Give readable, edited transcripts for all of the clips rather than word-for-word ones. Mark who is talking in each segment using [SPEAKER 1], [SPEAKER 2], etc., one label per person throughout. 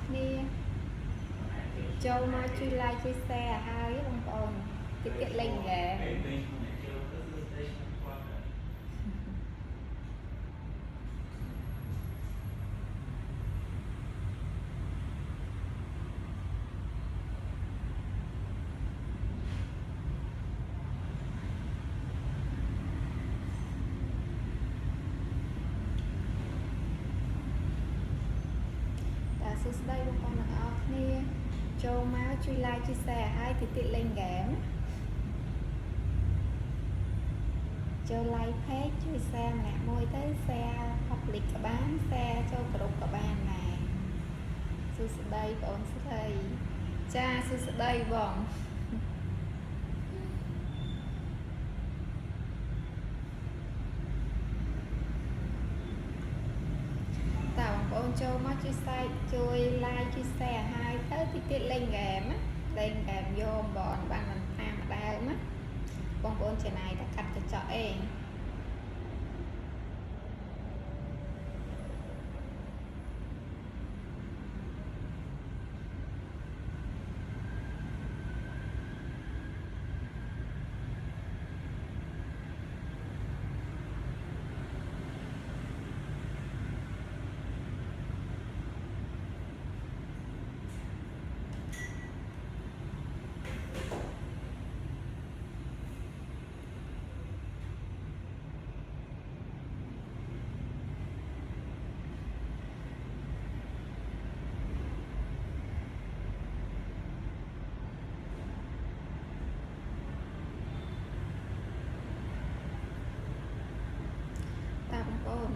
[SPEAKER 1] គ្នាចូលមកជួយ like ជួយ share ហើយបងប្អូនទៀតលេងហ្គេមសួស្តីបងប្អូនទាំងអស់គ្នាចូលមកជួយ like ជួយ share ហើយទៀតលេងហ្គេមចូល like page ជួយ share ម្នាក់មួយទៅ share public ក៏បាន share ចូលក្រុមក៏បានដែរសួស្តីបងប្អូនស្រីចាសួស្តីបងចូលមកជួយ like ជួយ share ហើយទៅទៀតលេងហ្គេមលេងហ្គេមយកបងបានមិនតាមដើមណាបងប្អូនចំណាយតែកាត់កញ្ចក់អេង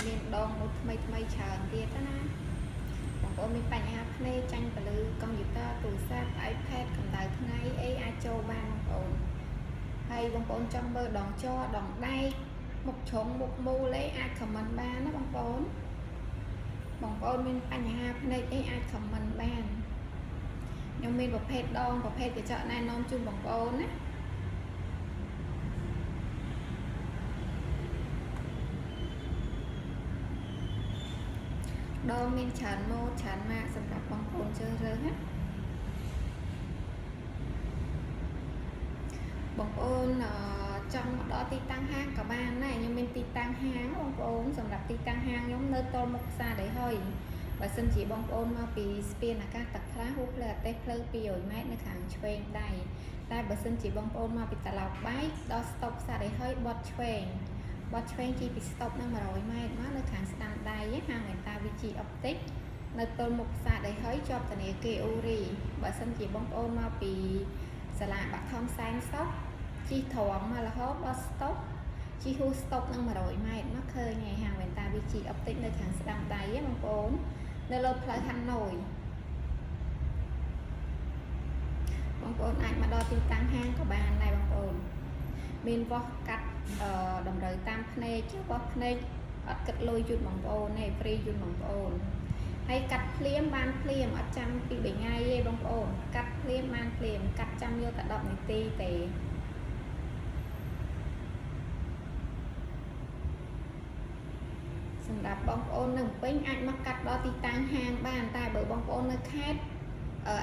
[SPEAKER 1] មានដងមួយថ្មីច្រើនទៀតណាបងប្អូនមានបញ្ហាភ្នែកចាញ់ពលឺកុំព្យូទ័រទូរស័ព្ទ iPad កម្ដៅថ្ងៃអីអាចចូលបានបងប្អូនហើយបងប្អូនចង់មើលដងចដងដែកមុខជ្រុងមុខមូលអីអាច comment បានណាបងប្អូនមានបញ្ហាភ្នែកអីអាច comment បានខ្ញុំមានប្រភេទដងប្រភេទកញ្ចក់ណែនាំជូនបងប្អូនណាដងមានច្រើនម៉ូតច្រើនម៉ាកសម្រាប់បងប្អូនជ្រើសរើសណាបងប្អូនចង់មកដល់ទីតាំងហាងក៏បានដែរខ្ញុំមានទីតាំងហាងបងប្អូនសម្រាប់ទីតាំងហាងខ្ញុំនៅតលមុខផ្សារដីហុយបើសិនជាបងប្អូនមកពីស្ពានអាកាសទឹកថ្លាហូបផ្លូវអទេសផ្លូវ200ម៉ែត្រនៅខាងឆ្វេងដៃតែបើសិនជាបងប្អូនមកពីតាឡោកបែកដល់ស្តុបផ្សារដីហុយបត់ឆ្វេងជីពីស្តុបនឹង100ម៉ែត្រមកនៅខាងស្ដាំដៃហាងវ៉ែនតា VG Optic នៅទល់មុខផ្សារដីហុយជាប់ធនាគារអូរីបើសិនជាបងប្អូនមកពីសាលាបាក់ថំសែនសុខជីត្រង់មករហូតដល់ស្តុបជីហ៊ូស្តុបនឹង100ម៉ែត្រមកឃើញហើយហាងវ៉ែនតា VG Optic នៅខាងស្ដាំដៃបងប្អូននៅលើផ្លូវហាណូយបងប្អូនអាចមកដល់ទីតាំងហាងក៏បានដែរបងប្អូនមានវាស់កាត់តម្រូវតាមភ្នែកវាស់ភ្នែកអត់គិតលុយជូនបងប្អូនទេហ្វ្រីជូនបងប្អូនហើយកាត់ភ្លាមបានភ្លាមអត់ចាំពី3ថ្ងៃទេបងប្អូនកាត់ភ្លាមបានភ្លាមកាត់ចាំយកតែ10នាទីទេសម្រាប់បងប្អូននៅភ្នំពេញអាចមកកាត់ដល់ទីតាំងហាងបានតែបើបងប្អូននៅខេត្ត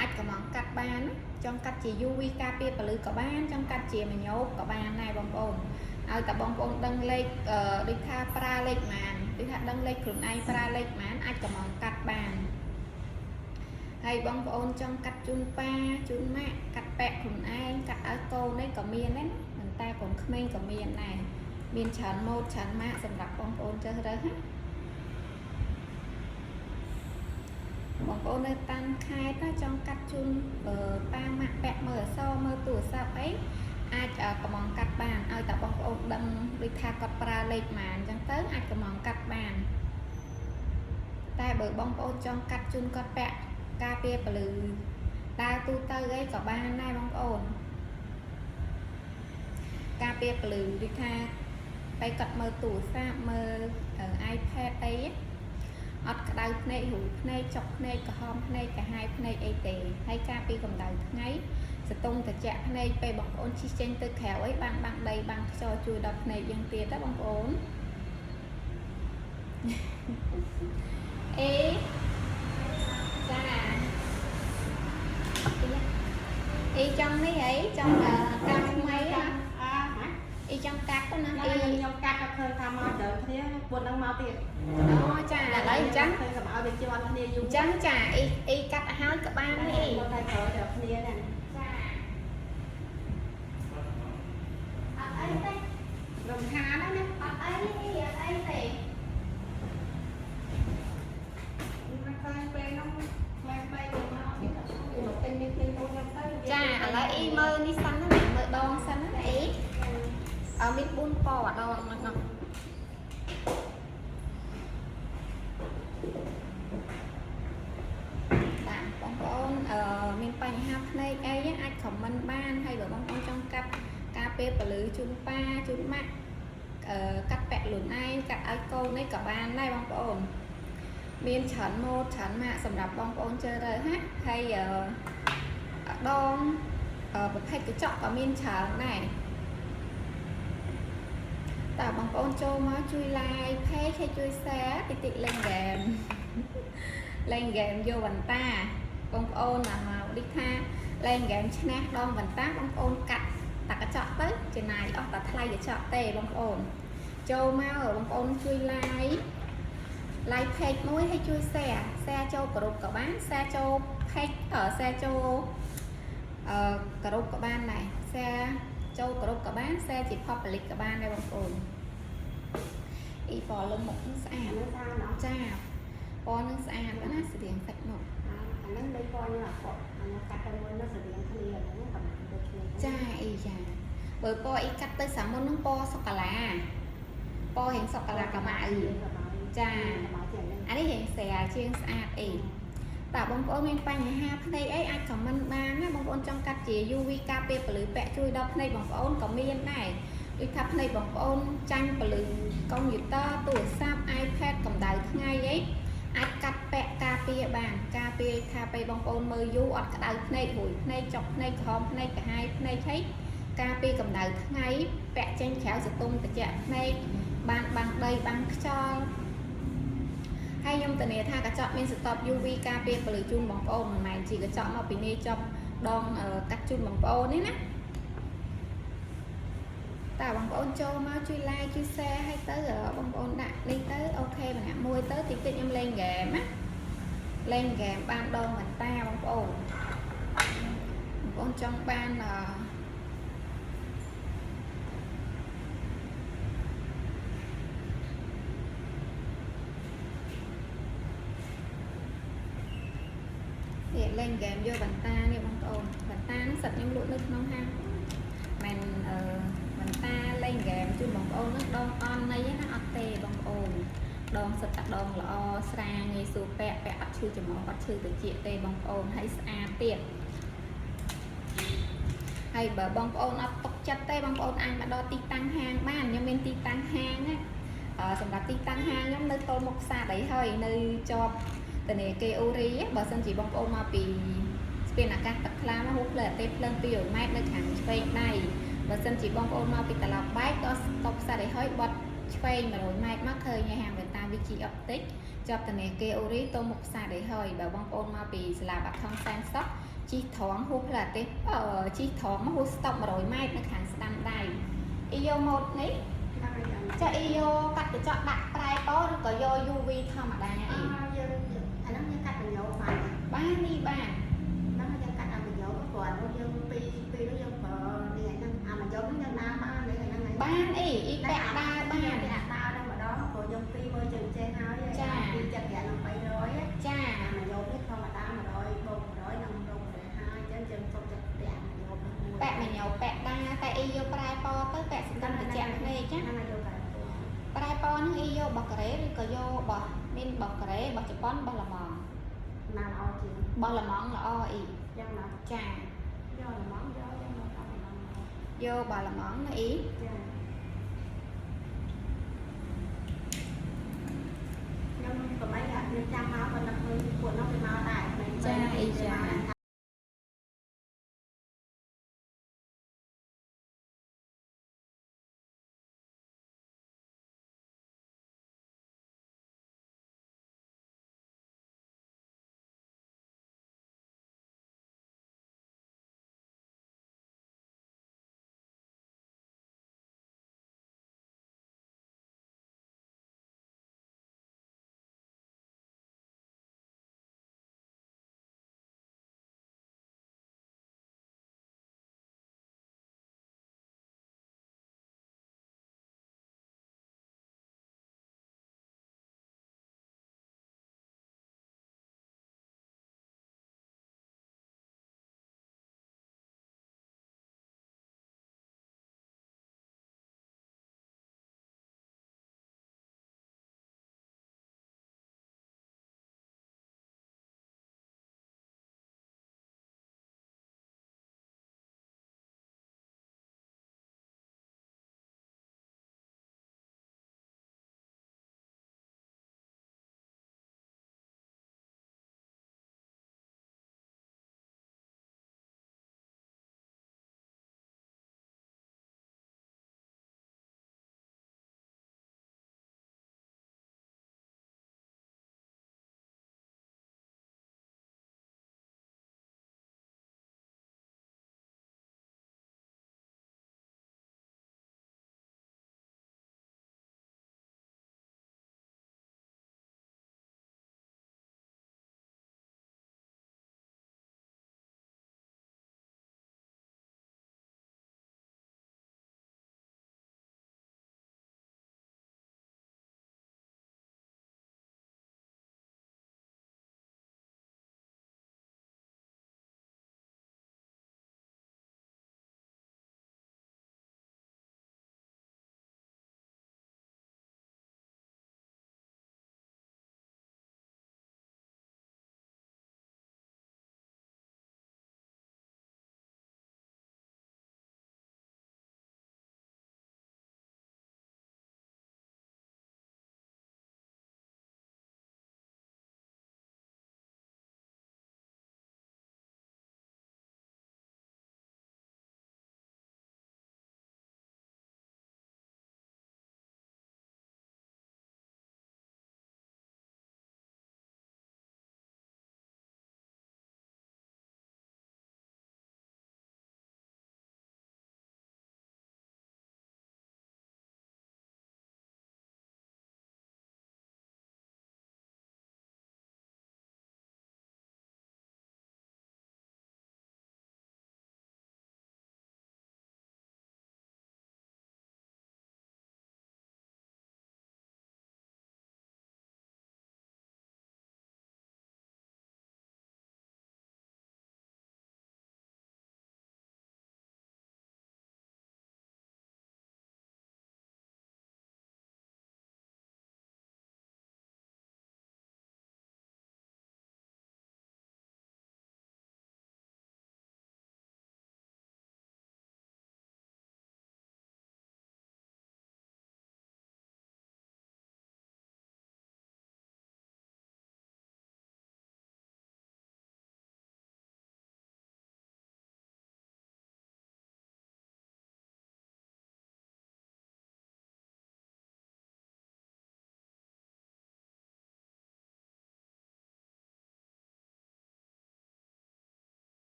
[SPEAKER 1] អាចកំងកាត់បានចង់កាត់ជា UV ការពារពលឺក៏បានចង់កាត់ជាមញោបក៏បានដែរបងប្អូនឲ្យតែបងប្អូនដឹងលេខដូចថាប្រើលេខប៉ុន្មានដូចថាដឹងលេខខ្លួនឯងប្រើលេខប៉ុន្មានអាចកំងកាត់បានហើយបងប្អូនចង់កាត់ជូនប៉ាជូនម៉ាក់កាត់ពាក់ខ្លួនឯងកាត់ឲ្យកូននេះក៏មានដែរណាប៉ុន្តែកូនក្មេងក៏មានដែរមានច្រើនម៉ូតច្រើនម៉ាកសម្រាប់បងប្អូនជ្រើសរើសណាបងប្អូននៅតាមខេត្តចង់កាត់ជូនប៉ាម៉ាក់ពាក់មើលអសមើលទូរស័ព្ទអីអាចកំងកាត់បានឲ្យតែបងប្អូនដឹងដូចថាគាត់ប្រើលេខប៉ុន្មានអញ្ចឹងទៅអាចកំងកាត់បានតែបើបងប្អូនចង់កាត់ជូនគាត់ពាក់ការពារពលឺដើរទូទៅអីក៏បានដែរបងប្អូនការពារពលឺដូចថាពេលគាត់មើលទូរស័ព្ទមើល iPad អីអត់ក្តៅភ្នែករូភ្នែកចុកភ្នែកក្រហមភ្នែកកាហាយភ្នែកអីទេហើយការពីកម្ដៅថ្ងៃសតុងត្រជាក់ភ្នែកពេលបងប្អូនជិះចេញទៅក្រៅអីបានបាំងដីបាំងខ្យល់ជួយដល់ភ្នែកយើងទៀតណាបងប្អូនអេចា y trong đấy ấy trong cắt mấy á y trong cắt đó nè y
[SPEAKER 2] trong cắt nó khơi tham mau chờ thế buồn đang mau tiền
[SPEAKER 1] đó chà là lấy trắng
[SPEAKER 2] khơi cầm ao bên trên anh đi dùng
[SPEAKER 1] trắng chà y cắt háo các bạn đi
[SPEAKER 2] con tay cỡ được nia này gồm khá đó nè
[SPEAKER 1] ấy thì chà là y mơ đi xanh nó này mơ đòn xanh nó này ở biết bún bò ở đâu mà nó tạm bóng ôn miền Tây ha này ấy ai comment ban hay gửi bóng ôn trong cặp cà phê và lưới chun pa chun mắt cắt bẹ lùn ai cắt ai câu này cả ban này bóng ôn miền chắn mô chắn mạ sầm đạp bóng ôn chơi đời hát hay đòn bậc hay cái chọn ở miền chắn này tạo bằng ôn châu má chui like page hay chui xá thì tiện lên game lên game vô bàn ta bóng ôn là mà đi tha lên game snack đòn bàn ta bóng ôn cắt ta cái chọn tới trên này ở ta thay để chọn tê bóng ôn châu má ở bóng ôn chui like page mới hay chui xe châu cả đục cả bán xe châu page ở xe châu cả đục cả ban này xe châu cả đục cả bán xe chỉ public cả ban đây bóng ôn y phò lên một nó xa
[SPEAKER 2] nó sao nó
[SPEAKER 1] cha con nó xa nó nó sẽ điện sạch nọ
[SPEAKER 2] nó đây coi như là cột nó cắt ra nó sẽ điện thay là nó cầm
[SPEAKER 1] cha y cha bởi po y cắt tới sáng môn nó po sọc cả lá po hiện sọc cả lá cả mạ cha anh ấy hiện xè chiên xa y tạo bóng ôn men panh ngày ha đây ấy ai comment ban á bóng ôn trong cắt chỉ UV KP và lưới vẽ chui đọc này bóng ôn có miên này đi thắp này bóng ôn tranh và lưới công nghiệp to tuổi sắp iPad cầm đài ngay ấy ai cắt vẽ KP bàn KP KP bóng ôn mơ du ọt cả đài này hủi này chọc này khóm này cả hai này thấy KP cầm đài ngay vẽ tranh khéo sẽ tung từ chạm này bàn bằng đây bằng cho hay nhung từ này tha cả chọn bên stop UV KP và lưới chun bóng ôn mà chỉ có chọn một bên trong đòn cắt chun bóng ôn đấy nè tạo bằng ôn châu máu chui like chui xe hay tới ở bằng ôn đặt đi tới ok mà nè môi tới thì tự em lên game á lên game ban đô mình ta bằng ôn trong ban là để lên game vô bàn ta nè bằng ôn bàn ta nó sạch những lũ nước nông ha mình ta lên game chui bằng ôn nó đòn on này nó ọt tê bằng ôn đòn sạch tạc đòn là xa nghe su pẹ pẹ ọt chư cho mong ọt chư từ chị tê bằng ôn hay xa tiệt hay bởi bằng ôn ọt tốc chất tê bằng ôn anh mà đo ti tăng hang bán nhưng bên ti tăng hang á sầm đạp ti tăng hang giống nơi tôi một xa đấy hơi nơi cho từ này kê uri á bởi sân chỉ bằng ôn mà vì bên là các tắc lá nó hút là tê lên tiêu mát nơi thẳng bên này và sân chỉ bong ôn mau bị tạt lọc bái có tóc xa để hơi bật quay mà rồi mai mắc hơi nhà hàng người ta vị trí optic cho từ này kêu ori tô một xa để hơi và bong ôn mau bị là bạc thông sang sóc chi thoáng hút là tết ở chi thoáng hút stop mà rồi mai nó kháng stand đây iyo một đấy cho iyo cắt để chọn đặt tay có có do uv thơm mà đa
[SPEAKER 2] nó như cắt mình nhậu phải
[SPEAKER 1] bán đi bàn
[SPEAKER 2] nó như cắt mình nhậu có quả nó như pi nó như vợ đi ngày năm mà giống như nam á để ngày năm này
[SPEAKER 1] bán ý bẹ đa bán
[SPEAKER 2] tao đâu mà đó rồi giống pi môi trường trên áo vậy đi chặt gà nó bay rồi á
[SPEAKER 1] cha
[SPEAKER 2] mà nhậu biết không mà tao mà rồi bụng rồi nằm bụng để hai chân chân không chặt gà mà nhậu
[SPEAKER 1] bẹ mà nhậu bẹ đa tại iyo prai po tới bẹ sẽ tâm để chạm này chứ prai po nó iyo bọc rễ có vô bọc nên bọc rễ bọc chụp bón bao là mòn
[SPEAKER 2] nào o chị
[SPEAKER 1] bao là món là o ý
[SPEAKER 2] chân là
[SPEAKER 1] cha
[SPEAKER 2] do là món
[SPEAKER 1] vô bao là món nó ý
[SPEAKER 2] nhưng mà mấy hạt nên chăm máu mình là của nó bị máu đại
[SPEAKER 1] cha ý cha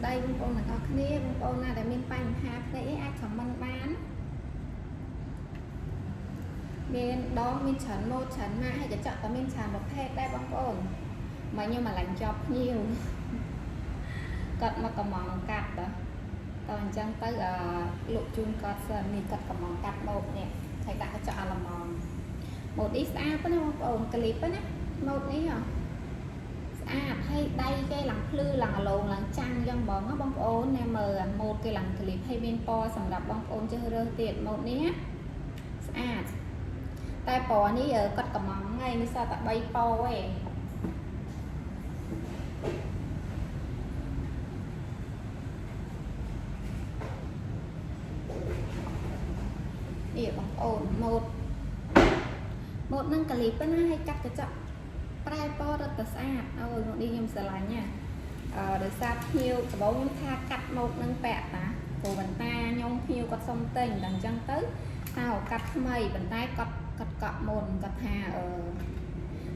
[SPEAKER 1] đây bông bồn là có kia bông bồn là để mình bánh hạt để ai khẩm măng bán mình đó mình chọn một chọn mà hayจะ chọn แต่ mình chọn một phépได้bông bồn mà nhưng mà lạnh chọc nhiều cật mà cầm mỏng cắt đóตอนจังtới lộ chun cọt sơn thì cật cầm mỏng cắt một nè thầy đã chọn là mỏng một ít xa có nó bông clip á một ý hả hay đây cái lần lư lần lộn lần trăng dân bọn nó bông ôn em mờ một cái lần clip hay bên po sầm đập bông ôn chơi rơ tiền một ní tay po ní ở cất cầm mỏng ngay như sao tại bay po ấy địa bông ôn một nâng clip nó hay cắt cái chậm prai po rất là xa ôi một đi nhầm sờ lại nha để xa nhiều cái bóng tha cắt một nâng bẹt á của bàn ta nhông nhiều có sông tình đằng chân tới tao cắt mây bàn tay cắt cọt mồn cắt hà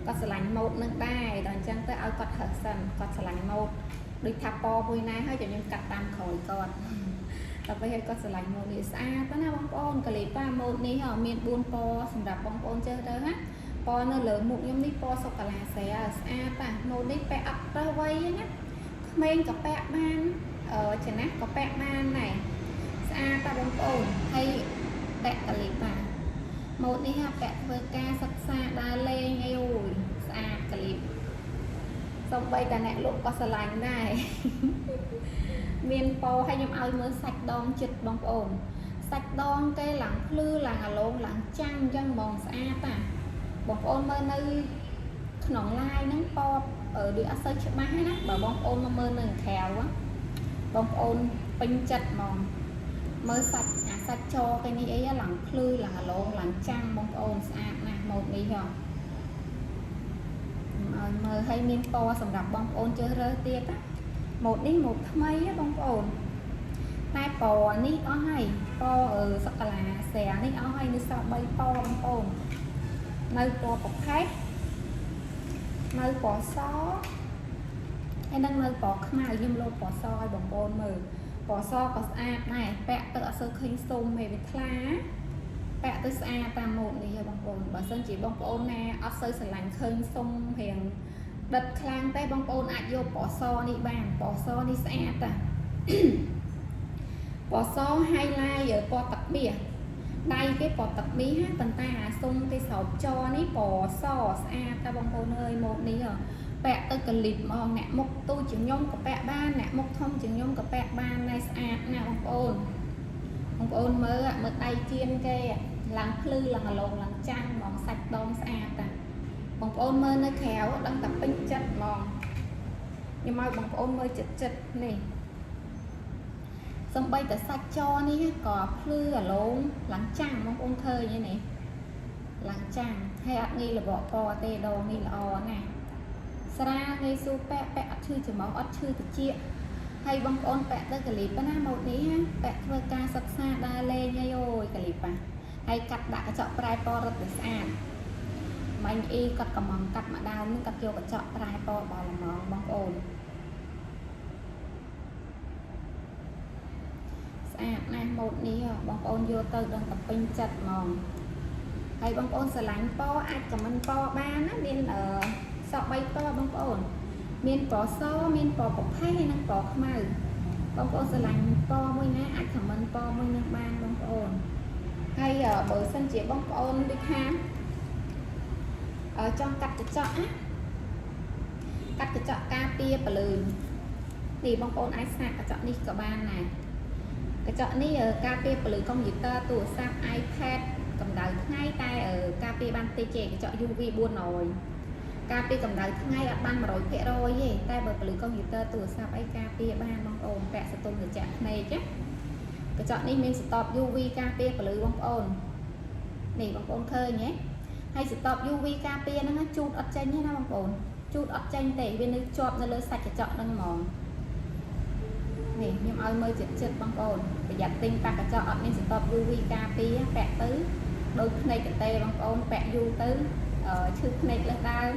[SPEAKER 1] cắt sờ lạnh một nâng đai đằng chân tới ao cắt hở sần cắt sờ lạnh một đi tháp po vui nay hơi cho những cắt tam khỏi con tập bây giờ cắt sờ lạnh một đi xa tới nào bóng ôn clip ba một ní họ miền buôn po sầm đạp bóng ôn chơi đó á po nó lớn một nhóm đi po sọc cả là sẽ ta một đi pẹ ấp ra vây nhá men có pẹ ban ở trên nát có pẹ ban này ta bông ổn hay pẹ cả lì bà một đi ha pẹ với ca sắc xa đa lê ngay ủi cả lì xong bây cả nẹ lúc có sờ lạnh này miền po hay nhóm ao mới sạch đòn chật bông ổn sạch đòn cây lặng lư là lộn lặng trăng dân mòn ta bông ôn mơ nơi nón lai nắng po ở địa sơ chợ má đó bảo bông ôn mơ nơi khéo á bông ôn pin chặt mòn mơ sạch sạch cho cái này ấy lặng lư là lộn lặng trăng bông ôn sạch nè một đi rồi mơ hay miên po sầm đập bông ôn chơi rơi tiết á một đi một mấy á bông ôn tai po ní ó hay po ở sọc là xè ní ó hay như sao bay po bông ôn nơi po bọc khác nơi bỏ xó hay đang nơi bỏ khmai nhưng lô bỏ soi bằng bồn mờ bỏ so có xa này bẹ tự sơ khinh xung mề với thá bẹ tự xa ta một đi bằng bồn bà sơn chỉ bằng bồn nè ớt sơ sẵn lành khinh xung hiền đật khlang tay bằng bồn ạch vô bỏ so đi bàn bỏ so đi xa ta bỏ so hay lai ở bỏ tập bìa đây cái bỏ tập bí hát tần ta xung cái sầu cho ní bỏ so xa ta bằng bồn ơi một đi rồi bẹ tôi cần lịp mòn nè một tôi chừng nhông của bẹ ba nè một thông chừng nhông của bẹ ba này nè ông ôn mơ tay chiên kê làm lư là lộn làm trăng mòn sạch đom ta bông ôn mơ nơi khéo đang tập binh chất mòn nhưng mà bông ôn mơ chật này xong bây tới sạch cho ní có lư là lộn làm trăng bông ôn thơ như này làm trăng hay ạ nghi là bỏ co tê đồ nghi là o nè ra ngay su pẹ pẹ chư chỉ máu ớt chư từ chia hay bông ôn pẹ tới cái clip na một tí ha pẹ thưa ca sắc xa đa lê ngay ôi cái clip à hay cắt đã chọn prai po rất là xa mình y cắt cầm mỏng cắt mà đau nhưng cắt vô cả chọn prai po bảo là mỏng bông ôn xa này một tí bông ôn vô từ đang tập pin chặt mỏng hay bông ôn sẽ lánh po ai cầm anh po ba nó bên ở sọ bay to bông ổn miền bỏ so miền bỏ bọc hay năng bỏ màu bông ổn sẽ lành to môi ná ai thầm mình to môi năng ban bông ổn hay ở bờ sân chỉ bông ổn đi khám ở trong cắt cái chọ ca pia và lừ thì bông ổn ai sạc cái chọ đi cả ban này cái chọ ní ở ca pia và lừ công nghiệp ta tủ sạc iPad cầm đào ngay tay ở ca pia ban tê chè cái chọ UV buôn rồi cà phê cầm đáy ngay ở ban mà rồi phê rồi gì tay bật lưỡi computer tủ sạp ấy cà phê ban bông ồn vẽ sẽ tồn được trạng này chứ cái chọn đi mình stop UV cà phê và lưỡi bông ồn này bông ồn thơ nhé hay stop UV cà phê nó chút ớt chanh nhé nó bông ồn chút ớt chanh để bên nó chọp nó lỡ sạch cái chọn đang mòn này nhưng ơi mới chật bông ồn để giặt tinh ta cái chọn mình stop UV cà phê vẽ tứ đôi này cái tê bông ồn vẽ du tứ chữ này là ta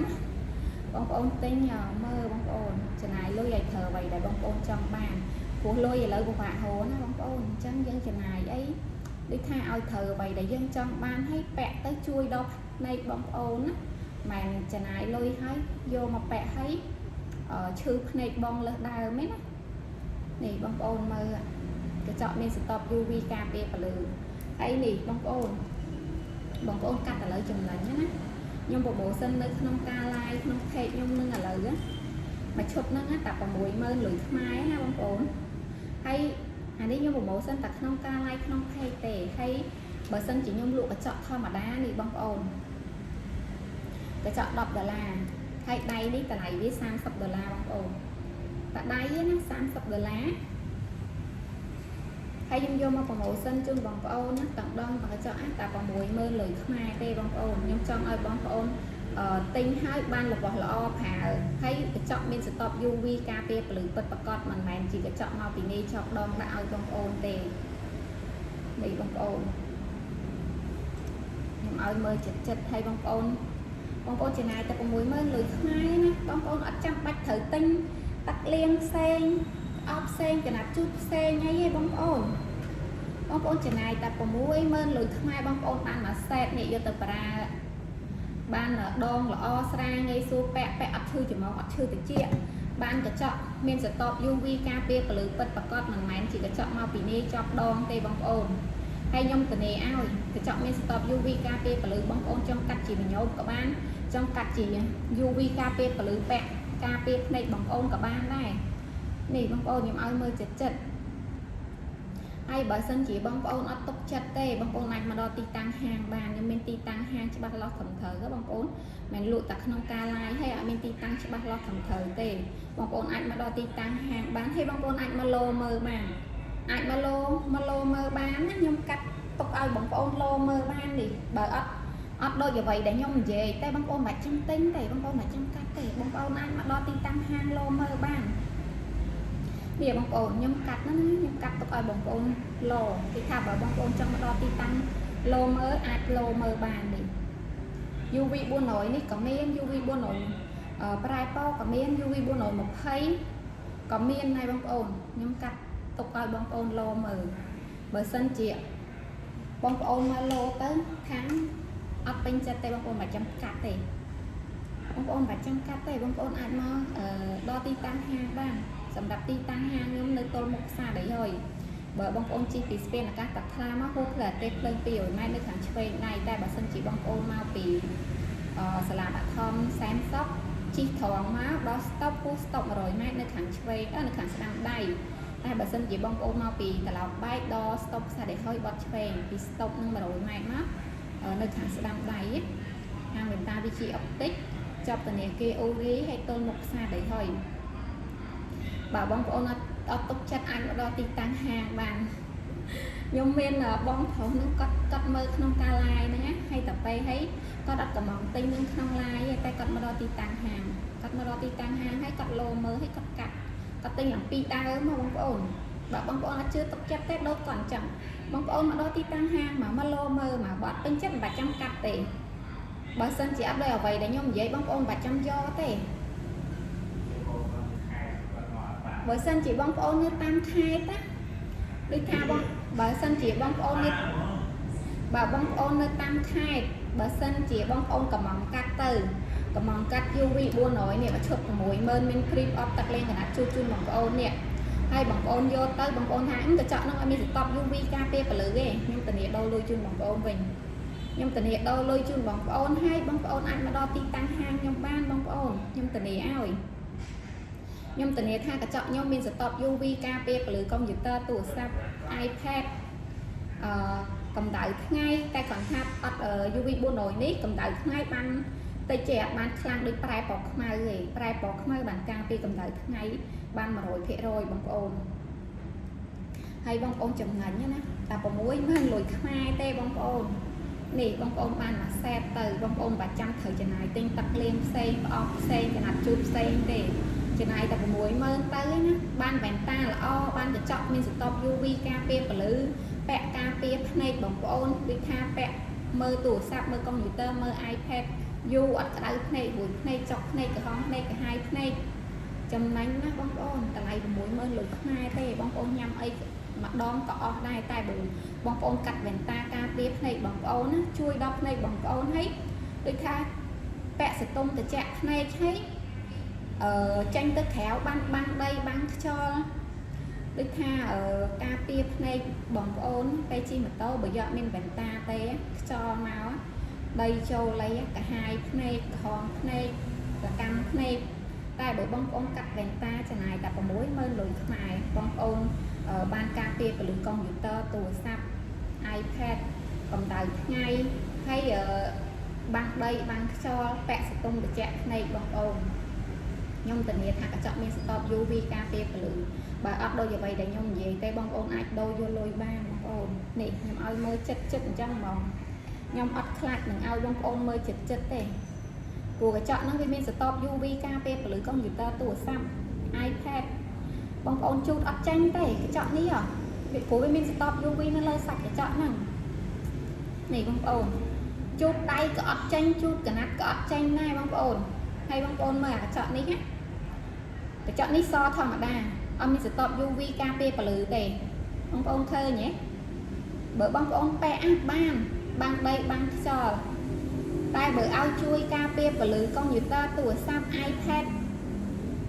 [SPEAKER 1] bông ôn tính nhỏ mơ bông ôn cho này lối dạy thờ vậy để bông ôn trong bàn ព្រោះលុយឥឡូវពិបាករកណាបងប្អូនអញ្ចឹងយើងចំណាយអីដូចថាឲ្យត្រូវអ្វីដែលយើងចង់បានឲ្យពាក់ទៅជួយដល់ភ្នែកបងប្អូនណាមិនចំណាយលុយឲ្យយកមកពាក់ឲ្យឈឺភ្នែកបងលើសដើមហ្នឹងណានេះបងប្អូនមើលកញ្ចក់មានស្តុប UV ការពារពន្លឺហើយនេះបងប្អូនកាត់ឥឡូវចំណេញណាខ្ញុំប្រូម៉ូសិននៅក្នុងការ live ក្នុង page ខ្ញុំនឹងឥឡូវមួយឈុតហ្នឹងតែ 60000 លុយខ្មែរណាបងប្អូនហើយអានេះខ្ញុំប្រូម៉ូសិនតែក្នុងការ live ក្នុង page ទេហើយបើសិនជាខ្ញុំលក់កញ្ចក់ធម្មតានេះបងប្អូនកញ្ចក់$10ហើយដៃនេះតម្លៃវា$30បងប្អូនតែដៃណា$30ហើយខ្ញុំយកមកប្រូម៉ូសិនជូនបងប្អូនណាទាំងដងទាំងកញ្ចក់តែ 60000 លុយខ្មែរទេបងប្អូនខ្ញុំចង់ឲ្យបងប្អូនទិញហើយបានរបស់ល្អប្រើហើយកញ្ចក់មានស្តុប UV ការពារពន្លឺពិតប្រាកដមិនមែនជាកញ្ចក់មកពីនេះចោកដងដាក់ឲ្យបងប្អូនទេនេះបងប្អូនខ្ញុំឲ្យមើលចិត្តឲ្យបងប្អូនចំណាយតែ 60000 លុយខ្មែរណាបងប្អូនអត់ចាំបាច់ត្រូវទិញទឹកលាងផ្សេងអបផ្សេងកណាត់ជូតផ្សេងអីទេបងប្អូនចំណាយតែ 60000 លុយខ្មែរបងប្អូនបានមួយសេតនេះយកទៅប្រើបានដងល្អស្រាលងាយស្រួលពាក់អត់ឈឺច្រមុះអត់ឈឺត្រចៀកបានកញ្ចក់មានស្តុប UV ការពារពន្លឺពិតប្រាកដមិនមែនជាកញ្ចក់មកពីនេះចប់ដងទេបងប្អូនហើយខ្ញុំធានាឲ្យកញ្ចក់មានស្តុប UV ការពារពន្លឺបងប្អូនចង់កាត់ជាវិញោមក៏បានចង់កាត់ជា UV ការពារពន្លឺពាក់ការពារភ្នែកបងប្អូនក៏បានដែរនេះបងប្អូនខ្ញុំឲ្យមើលចិត្តហើយបើសិនជាបងប្អូនអត់ទុកចិត្តទេបងប្អូនអាចមកដល់ទីតាំងហាងបានខ្ញុំមានទីតាំងហាងច្បាស់លាស់ត្រឹមត្រូវបងប្អូនមិនលក់តែក្នុងការ live ហើយអត់មានទីតាំងច្បាស់លាស់ត្រឹមត្រូវទេបងប្អូនអាចមកដល់ទីតាំងហាងបានហើយបងប្អូនអាចមកលោមើលបានអាចមកលោមើលបានណាខ្ញុំកាត់ទុកឲ្យបងប្អូនលោមើលបាននេះបើអត់ដូចអ្វីដែលខ្ញុំនិយាយតែបងប្អូនមិនចាំទិញទេបងប្អូនមិនចាំកាត់ទេបងប្អូនអាចមកដល់ទីតាំងហាងលោមើលបាននេះបងប្អូនខ្ញុំកាត់ហ្នឹងខ្ញុំកាត់ទុកឲ្យបងប្អូនលោគេថាបើបងប្អូនចង់មកដល់ទីតាំងលោមើលអាចលោមើលបាននេះ UV 400នេះក៏មាន UV 400ប្រែពណ៌ក៏មាន UV 420ក៏មានហើយបងប្អូនខ្ញុំកាត់ទុកឲ្យបងប្អូនលោមើលបើសិនជាបងប្អូនមកលោទៅខាងអត់ពេញចិត្តទេបងប្អូនមិនចាំកាត់ទេបងប្អូនមិនចាំកាត់ទេបងប្អូនអាចមកដល់ទីតាំងហាងបានសម្រាប់ទីតាំងហាងខ្ញុំនៅទល់មុខផ្សារដីហើយបើបងប្អូនជិះពីស្ពានអាកាសតាខ្លាមកហូបផ្លែទេភ្លើង200ម៉ែត្រនៅខាងឆ្វេងដៃតែបើសិនជាបងប្អូនមកពីសាលាដាក់ធំសែនសុកជិះត្រង់មកដល់ស្តុបពោះស្តុប100ម៉ែត្រនៅខាងឆ្វេងនៅខាងស្ដាំដៃតែបើសិនជាបងប្អូនមកពីត្រឡោកបែកដល់ស្តុបផ្សារដីហើយបត់ឆ្វេងពីស្តុបនឹង100ម៉ែត្រមកនៅខាងស្ដាំដៃហាងវិនតាវិជាអុកទិកចាប់ធនាគារអូរីហើយទល់មុខផ្សារដីហើយបើបងប្អូនអត់ទុកចិត្តអាចមកដល់ទីតាំងហាងបានខ្ញុំមានបងប្រុសនឹងគាត់មើលក្នុងការ live ហ្នឹងណាហើយតែពេលហើយគាត់អត់កំងទិញនឹងក្នុង live ទេតែគាត់មកដល់ទីតាំងហាងហើយគាត់លោមើលហើយគាត់កាត់គាត់ទិញអំពីដើមមកបងប្អូនបើបងប្អូនអត់ជឿទុកចិត្តទេដូចគាត់អញ្ចឹងបងប្អូនមកដល់ទីតាំងហាងមកលោមើលមកបើអត់ពេញចិត្តមិនបាច់ចាំកាត់ទេបើសិនជាអត់ដោយអ្វីដែលខ្ញុំនិយាយបងប្អូនមិនបាច់ចាំយកទេបើសិនជាបងប្អូននៅតាមខេត្តណាដូចថាបងបើសិនជាបងប្អូននៅបើបងប្អូននៅតាមខេត្តបើសិនជាបងប្អូនកំងកាត់ទៅកំងកាត់ UV 400នេះមកឈុត 60000 មានគ្រីមអត់ទឹកលេងកណាត់ជូតជូនបងប្អូននេះហើយបងប្អូនយកទៅបងប្អូនថាកញ្ចក់នោះអត់មានស្តុប UV ការពារពន្លឺទេខ្ញុំធានាដូរលុយជូនបងប្អូនវិញខ្ញុំធានាដូរលុយជូនបងប្អូនហើយបងប្អូនអាចមកដល់ទីតាំងហាងខ្ញុំបានបងប្អូនខ្ញុំធានាឲ្យខ្ញុំធានាថាកញ្ចក់ខ្ញុំមានស្តុប UV ការពារពន្លឺកុំព្យូទ័រទូរស័ព្ទ iPad កម្ដៅថ្ងៃតែគាត់ថាអត់ UV 400នេះកម្ដៅថ្ងៃបានតិចជាអត់បានខ្លាំងដូចប្រែពណ៌ខ្មៅទេប្រែពណ៌ខ្មៅបានការពារកម្ដៅថ្ងៃបាន 100% បងប្អូនហើយបងប្អូនចំណេញណាតែ 60000 លុយខ្មែរទេបងប្អូននេះបងប្អូនបានមួយសេតទៅបងប្អូនបាច់ចាំត្រូវចំណាយទិញទឹកលាងផ្សេងផ្អកផ្សេងកណាត់ជូតផ្សេងទេចំណាយតែ 60000 ទៅណាបានវ៉ែនតាល្អបានកញ្ចក់មានស្តុប UV ការពារពន្លឺពាក់ការពារភ្នែកបងប្អូនដូចថាពាក់មើលទូរស័ព្ទមើលកុំព្យូទ័រមើល iPad យូរអត់ក្តៅភ្នែករួចភ្នែកចុកភ្នែកក្រហមភ្នែកកាហាយភ្នែក châm nánh á bóng ôn tại này mũi mơ lưỡi hai tê bóng ôn nhằm ấy mặt đón có đai tai bự bóng ôn cắt vẹn ta ca tiếp này bóng ôn á chui đọc này bóng ôn hết đôi tha vẽ sẽ tung từ chạm này thấy tranh tới khéo băng đây băng cho đôi tha ở ca tiếp này bóng ôn tay chi mà tao bởi giờ mình vẹn ta té cho máu đây châu lấy cả hai này hòn này là cam này tai bởi bóng ôn cắt vẹn ta cho này đặt vào mối mơn lùi mài bóng ôn ban ca tiếp và lưỡi computer tủ sắp iPad cầm tay ngay hay băng đây băng cho vẽ sẽ tung được chạy này bóng ôn nhung tình nhiệt hạt chọn mình stop UV ca tiếp và lưỡi bà ấp đôi giờ vậy để nhung gì tay bóng ôn ạch đôi vô lôi ba bóng ôn nè nhung ơi mới chất chất trong mỏng nhung ấp khát mình ao bóng ôn mới chất chất thế của cái chọn nó với mình stop UV ca tiếp và lưỡi computer tủ sắp iPad bóng ôn chút ấp tranh tê cái chọn ní à việc của bên mình stop UV nó lơ sạch cái chọn này này bóng ôn chút tay có ấp tranh chút cả nát có ấp tranh này bóng ôn hay bóng ôn mà cái chọn ní nhé cái chọn ní so thầm ở đà ông mình stop UV KP và lử tề bóng ôn thơ nhé bởi bóng ôn vẽ băng đây băng cho tay bởi ao chui KP và lử con nhiều ta tuổi sắp iPad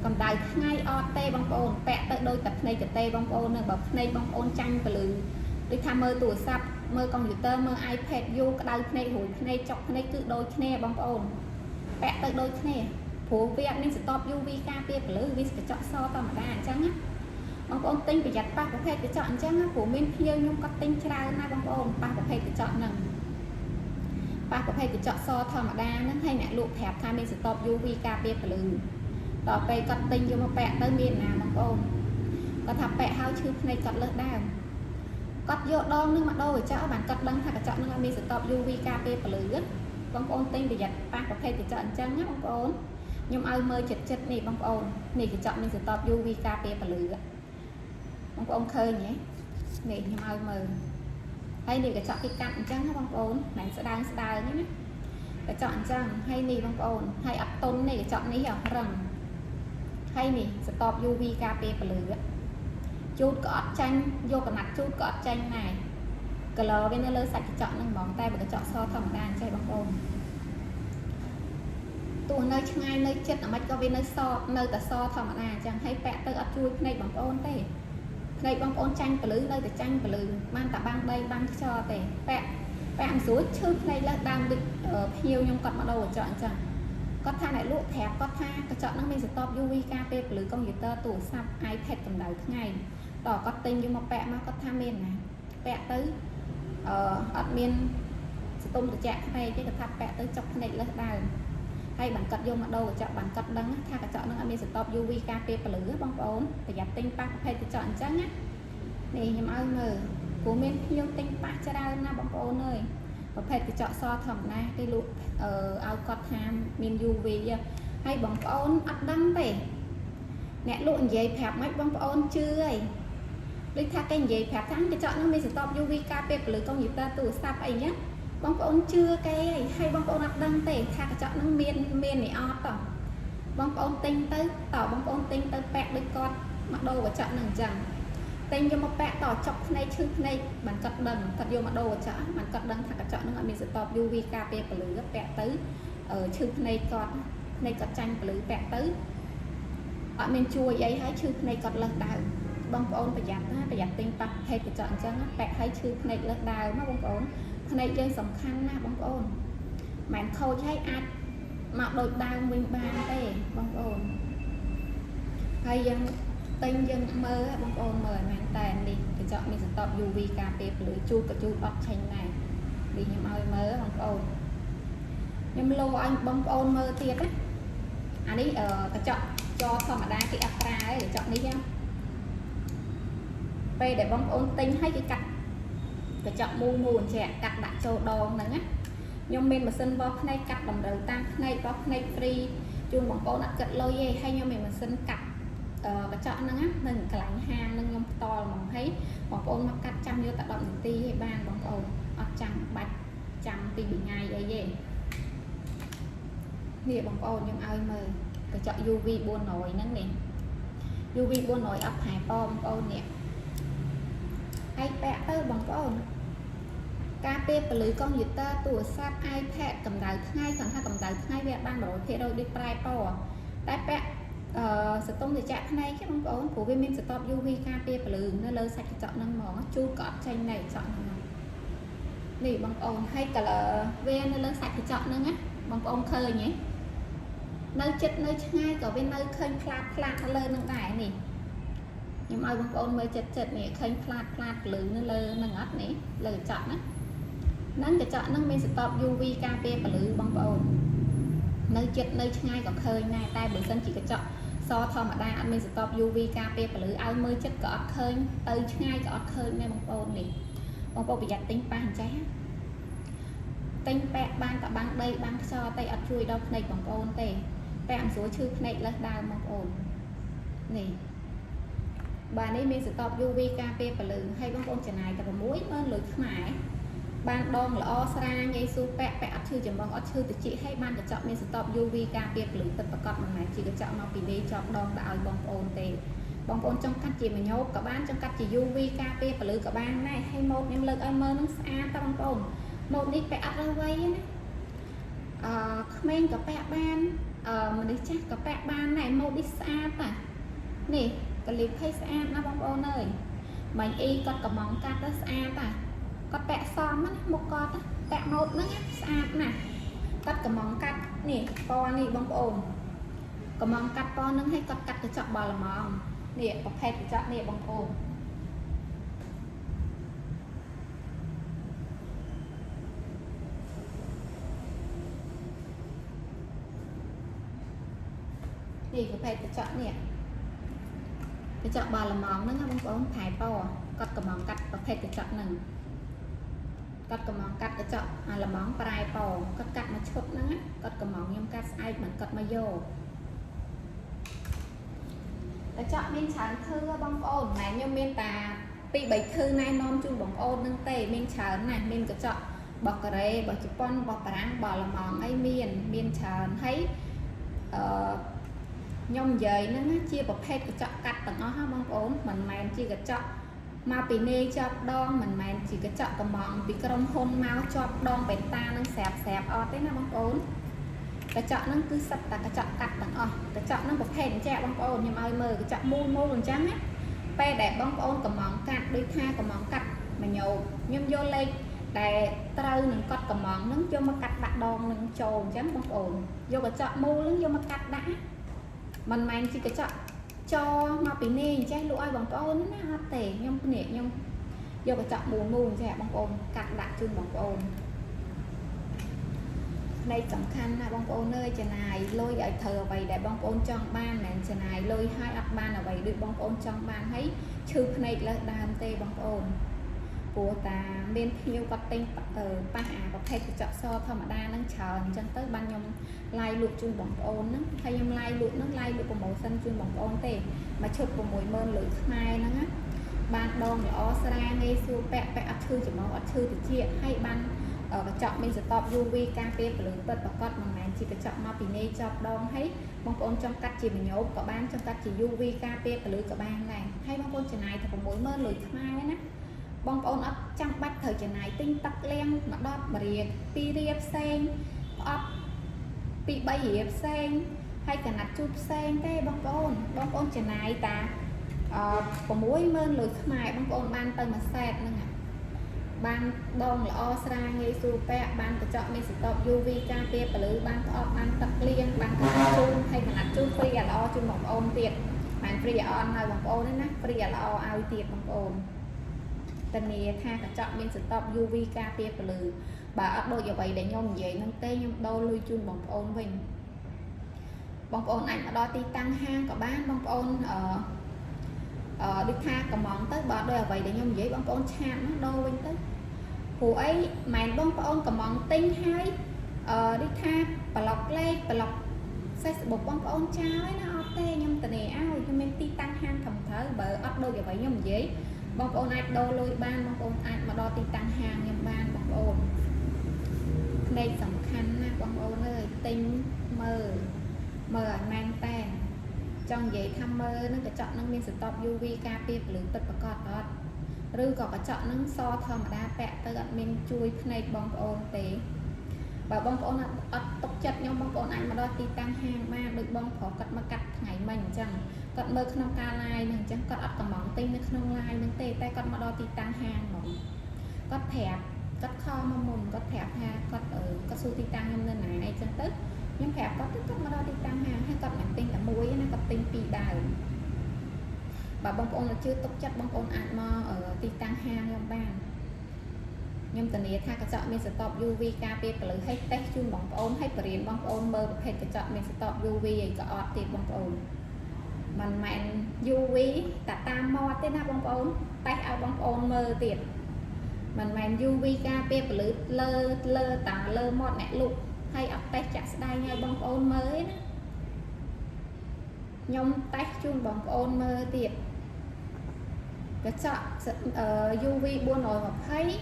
[SPEAKER 1] còn đại ngay o tê bóng ôn vẽ tới đôi tập này tê bóng ôn này bọc này bóng ôn tranh và lử đi tham mơ tuổi sắp mơ computer mơ iPad vô cái đai này hồi này chọc này cứ đôi này bóng ôn vẽ tới đôi này phố việc nên stop UV KP và lử vì phải chọn so tao mà đà chẳng á bóng ôn tinh phải giặt ba có thể chọn chẳng á của mình nhiều nhưng có tinh ra na bóng ôn ba có thể chọn nằng ba có thể chọn so thầm mà đa nó hay nè lụ thẹp tham mình stop UV KP và lửต่อไปก็ติงอยู่มาแปะเติมเมียนนะบางคนก็ทำแปะห้าวชื่อในกัดเลิศได้กัดโยดองนึงมาโดยเจ้าบันกัดดังถ้ากับเจ้านึงมีสต็อป UV KPเปลือกบางคนติงไปยัดปากประเภทจะเจาะจังนะบางคนยมเอาเมย์จัดนี่บางคนนี่จะเจาะมีสต็อป UV KPเปลือกบางคนเคยnhéนี่ยมเอาเมย์ให้นี่กับเจาะที่กัดจังนะบางคนไหนสดายนี่กับเจาะจังให้นี่บางคนให้อัดต้นนี่กับเจาะนี่เหรอรังhay nè stop UV KP và lửa chút có tranh vô cả mặt chút có tranh này color bên nó sạch chọn nâng mỏng tay và chọn so thầm đàn chơi bóng ôn tụ nơi ngay nơi chết ở mạch có bên nơi so nơi ta so thầm đàn chẳng hay vẽ tới ấp chui này bóng ôn tê này bóng ôn tranh và lửa nơi ta tranh và lửa mang tạ băng đây băng cho tê vẽ dưới trước này là đang bị nhiều nhưng còn bắt đầu chọn chẳng có tha này lụa thẹp có tha cái chọn nó mình stop UV KPหรือ computer ตู้ซับ iPad cầm đầu thứ ngàyต่อก็ติงอยู่มาแปะมาก็ทาเมนนะแปะtớiอัดเมนสตุ้มตัวแจกให้ที่กระทับแปะtới chọc này lên đài hay bản cật vô mặt đầu chọn bản cật đắng tha cái chọn nó mình stop UV KPหรือ bóng ổn để giảm tinh pak hay thì chọn chắc nhá này nhầm ơi mờ của mình yêu tinh pak cho ra na bóng ổn ơiประเภทจะเจาะซอถมนะที่ลูกเอากอดทามมินยูวีให้บองปอนอัดดังไปเนี่ยลูกใหญ่แผบไม่บองปอนเชื่อด้วยท่าแกงใหญ่แผบทั้งจะเจาะน้องมีสต็อปยูวีกาเปหรือcông nghiệp ta tủ sạp ấy nháบองปอนเชื่อแกให้บองปอนอัดดังไปท่าจะเจาะน้องเมียนเนี่ยออต่อบองปอนติงtớiต่อบองปอนติงtớiแปะด้วยกอดมาโดvàเจาะหนึ่งจังtên vô một bẹ tỏ chọc này chữ này bản cật đằng thật vô mà đồ chả bản cật đằng thật chọn nó mình sẽ stop UV KP và lưỡi gấp bẹ tới ở chữ này cọt tranh và lưỡi bẹ tới ở mình chua giấy hái chữ này cọt lật đào bông ôn phải giặt tinh bạc hay phải chọn cho nó bẹ hái chữ này lật đào nó bông ôn này chơi sòng khăn na bông ôn màn khâu cháy ạt mặc đôi đào mình bàn tê bông ôn hay dân tinh dân mơ bóng ôn mời mang tàn đi thì chọn mình stop UV KP lưỡi chu cả chu bọc tranh này đi nhầm ơi mơ bóng ôn nhưng lâu anh bóng ôn mơ thiệt á anh đi ta chọn cho xong mà đa cái apra ấy để chọn đi nha về để bóng ôn tinh hay cái cắt để chọn muôn trẻ cắt đặt châu đòn nữa á nhưng mình mà xin bọc này cắt đồng đầu tăng này bọc này free chuông bóng ôn đặt cắt lôi dây hay nhưng mình mà xin cắt cái chọn nó á nâng cái lạnh hàng nâng nhom to mà thấy bóng ôn mặc cắt trăm vô tác động ti hay ban bóng ôn ở trăm bạch trăm ti bị ngay vậy vậy nè bóng ôn nhưng ai mờ cái chọn UV buôn nổi nắng nè UV 400 up ហើយប៉បងប្អូននេះហើយពាក់ទៅបងប្អូនការពេលពលឺកុំព្យូទ័រទូរស័ព្ទ iPad កម្ដៅថ្ងៃគាត់ថាកម្ដៅថ្ងៃវាបាន 100% ដូចប្រែពណ៌តែពាក់សតុងត្រជាក់ភ្នែកទេបងប្អូនព្រោះវាមានសតប UV ការពារពលឺនៅលើសាច់កញ្ចក់ហ្នឹងហ្មងជូតក៏អត់ចេញដែរកញ្ចក់ហ្នឹងនេះបងប្អូនហើយ color វានៅលើសាច់កញ្ចក់ហ្នឹងណាបងប្អូនឃើញទេនៅចិត្តនៅឆ្ងាយក៏វានៅឃើញផ្លាតនៅលើហ្នឹងដែរនេះខ្ញុំឲ្យបងប្អូនមើលចិត្តនេះឃើញផ្លាតពលឺនៅលើហ្នឹងអត់នេះលើកញ្ចក់ណាហ្នឹងកញ្ចក់ហ្នឹងមានសតប UV ការពារពលឺបងប្អូននៅចិត្តនៅឆ្ងាយក៏ឃើញដែរតែបើសិនជាកញ្ចក់សធម្មតាអត់មានសតប UV ការពារពលឺឲ្យមើលចិត្តក៏អត់ឃើញទៅឆ្ងាយក៏អត់ឃើញដែរបងប្អូននេះបងប្អូនប្រយ័ត្នទិញប៉ះអញ្ចឹងទិញពាក់បានតែបាំងដីបាំងខ្យល់តែអត់ជួយដល់ភ្នែកបងប្អូនទេពាក់មិនស្រួលឈឺភ្នែកលើសដើមបងប្អូននេះបាទនេះមានសតប UV ការពារពលឺហើយបងប្អូនចំណាយតែ 60000 លុយខ្មែរបានដងល្អស្រាងាយស្រួលពាក់អត់ឈឺច្រមុះអត់ឈឺត្រចៀកហើយបានកញ្ចក់មានសតប UV ការពារពលឺទឹកប្រកបមិនមែនជាកញ្ចក់មកពីលេចប់ដងដល់ឲ្យបងប្អូនទេបងប្អូនចង់កាត់ជាមញោបក៏បានចង់កាត់ជា UV ការពារពលឺក៏បានដែរហើយម៉ូតខ្ញុំលើកឲ្យមើលនឹងស្អាតតបងប្អូនម៉ូតនេះពាក់អត់រើសវ័យណាក្មេងក៏ពាក់បានមនុស្សចាស់ក៏ពាក់បានដែរម៉ូតនេះស្អាតតានេះកលីភ័យស្អាតណាបងប្អូនអើយបាញ់អ៊ីគាត់កំងកាត់ទៅស្អាតតាគាត់ពាក់សមណាមុខគាត់ពាក់ម៉ូតហ្នឹងស្អាតណាស់គាត់កំងកាត់នេះពណ៌នេះបងប្អូនកំងកាត់ពណ៌ហ្នឹងឲ្យគាត់កាត់កញ្ចក់បលល្មមនេះប្រភេទកញ្ចក់នេះបងប្អូននេះប្រភេទកញ្ចក់នេះកញ្ចក់បលល្មមហ្នឹងណាបងប្អូនថែពណ៌គាត់កំងកាត់ប្រភេទកញ្ចក់ហ្នឹងគាត់កំងកាត់កញ្ចក់ល្មមប្រែពណ៌គាត់កាត់មកឈុតហ្នឹងណាគាត់កំងខ្ញុំកាត់ស្អែកមិនគាត់មកយកកញ្ចក់មានច្រើនធឺបងប្អូនតែខ្ញុំមានតែ2 3ធឺណែនាំជូនបងប្អូននឹងទេមានច្រើនណាស់មានកញ្ចក់របស់កូរ៉េរបស់ជប៉ុនរបស់បារាំងរបស់អាល្លឺម៉ង់អីមានច្រើនហើយខ្ញុំនិយាយហ្នឹងជាប្រភេទកញ្ចក់កាត់ទាំងអស់ហ្នឹងបងប្អូនមិនមែនជាកញ្ចក់មកពីនេជាប់ដងមិនមែនជាកញ្ចក់កំងពីក្រុមហ៊ុនមកជាប់ដងបេតានឹងស្រាប់អត់ទេណាបងប្អូនកញ្ចក់ហ្នឹងគឺសិតតែកញ្ចក់កាត់ទាំងអស់កញ្ចក់ហ្នឹងប្រភេទអញ្ចឹងបងប្អូនខ្ញុំឲ្យមើលកញ្ចក់មូលអញ្ចឹងណាពេលដែលបងប្អូនកំងកាត់ដូចថាកំងកាត់មញោបខ្ញុំយកលេខដែលត្រូវនឹងកត់កំងហ្នឹងយកមកកាត់ដាក់ដងនឹងចូលអញ្ចឹងបងប្អូនយកកញ្ចក់មូលហ្នឹងយកមកកាត់ដាក់មិនមែនជាកញ្ចក់ចមកពីនេះអញ្ចឹងលក់ឲ្យបងប្អូនណាអត់ទេខ្ញុំយកកញ្ចក់មូលអញ្ចឹងបងប្អូនកាត់ដាក់ជូនបងប្អូននៃសំខាន់ណាបងប្អូនអើយចំណាយលុយឲ្យធ្វើអ្វីដែលបងប្អូនចង់បានមិនចំណាយលុយឲ្យអត់បានអ្វីដូចបងប្អូនចង់បានហើយឈឺភ្នែកលើសដើមទេបងប្អូនព្រោះតាមានភ្ញៀវគាត់ទិញប៉ះអាប្រភេទកញ្ចក់សធម្មតាហ្នឹងច្រើនអញ្ចឹងទៅបានខ្ញុំឡាយលក់ជូនបងប្អូនហ្នឹងហើយខ្ញុំឡាយលក់ប្រម៉ូសិនជូនបងប្អូនទេមកឈុត 60000 លុយខ្មែរហ្នឹងណាបានដងល្អស្រាងាយស្រួលពាក់អត់ឈឺច្រមុះអត់ឈឺត្រចៀកហើយបានកញ្ចក់មានសតប UV ការពារពលឺពិតប្រាកដមិនមែនជាកញ្ចក់មកពីនេចប់ដងហើយបងប្អូនចង់កាត់ជាមញោបក៏បានចង់កាត់ជា UV ការពារពលឺក៏បានដែរហើយបងប្អូនចំណាយតែ 60000 លុយខ្មែរណាបងប្អូនអត់ចាំបាច់ត្រូវចំណាយទិញទឹកលាងមក10រៀល2រៀលផ្សេងផ្អប់ពី3រៀលផ្សេងហើយកណាត់ជូតផ្សេងទេបងប្អូនចំណាយតា60000 លុយខ្មែរបងប្អូនបានទៅមួយសេតហ្នឹងបានដងល្អស្រាងាយស្រួលពាក់បានកញ្ចក់មានសតប UV ការពារពលឺបានផ្អប់បានទឹកលាងបានកណាត់ជូតហើយកណាត់ជូតហ្វ្រីល្អជូនបងប្អូនទៀតបានហ្វ្រីអត់ឲ្យបងប្អូនទេណាហ្វ្រីល្អឲ្យទៀតបងប្អូនតានីថាកញ្ចក់មានសតប UV ការពារពលឺបើអត់ដូចអ្វីដែលខ្ញុំនិយាយហ្នឹងទេខ្ញុំដូរលុយជូនបងប្អូនវិញបងប្អូនអាចមកដល់ទីតាំងហាងក៏បានបងប្អូនដូចថាកំងទៅបើដោយអ្វីដែលខ្ញុំនិយាយបងប្អូនឆាតណាដូរវិញទៅព្រោះអីមិនបងប្អូនកំងទិញហើយដូចថាប្លុកលេខប្លុក Facebook បងប្អូនចោលហើយណាអត់ទេខ្ញុំតានីឲ្យខ្ញុំមានទីតាំងហាងត្រឹមត្រូវបើអត់ដូចអ្វីខ្ញុំនិយាយបងប្អូនអាចដូរលុយបានបងប្អូនអាចមកដល់ទីតាំងហាងខ្ញុំបានបងប្អូនភ្នែកសំខាន់ណាបងប្អូនអើយទិញមើលឲ្យមែនតែនច trong vậy tham mơ nó cái chọn nó mình stop UV ca pê lử bật bật cọt đó rư có cái chọn nó so thầm đa bẹ tới gặp mình chui này bong ôn tế và bong ôn tốc chất nhau bong ôn anh mà đo ti tăng hàng mà được bong khó cắt mà cắt ngày mình chẳng cắt mơ không ca lai nè chẳng cắt ấp cả mỏng tinh nó không lai nó tê tay cắt mà đo ti tăng hàng mỏng cắt thẹp cắt kho mà mồm cắt thẹp ha cắt ở cắt su ti tăng em nên này chân tức nhưng thẹp có tức mà đo ti tăng hàng hay cắt mảnh tinh là muối nó cắt tinh pi đào và bong ôn là chưa tốc chất bong ôn ăn mà ở ti tăng hàng trong bàn nhưng tận này tha cái chọn mình stop UV KP lử hay test chung bong ôn hay bền bong ôn mơ hay cái chọn mình stop UV vậy có ọt thì bong ôn mình mạnh UV ta tam mo thế nào bong ôn tay ao bong ôn mơ tiệt mình mạnh UV KP lử lơ tả lơ mót nè lục hay ọt tay chặt đây ngay bong ôn mới đó nhông test chung bong ôn mơ tiệt cái chọn UV buôn rồi mà thấy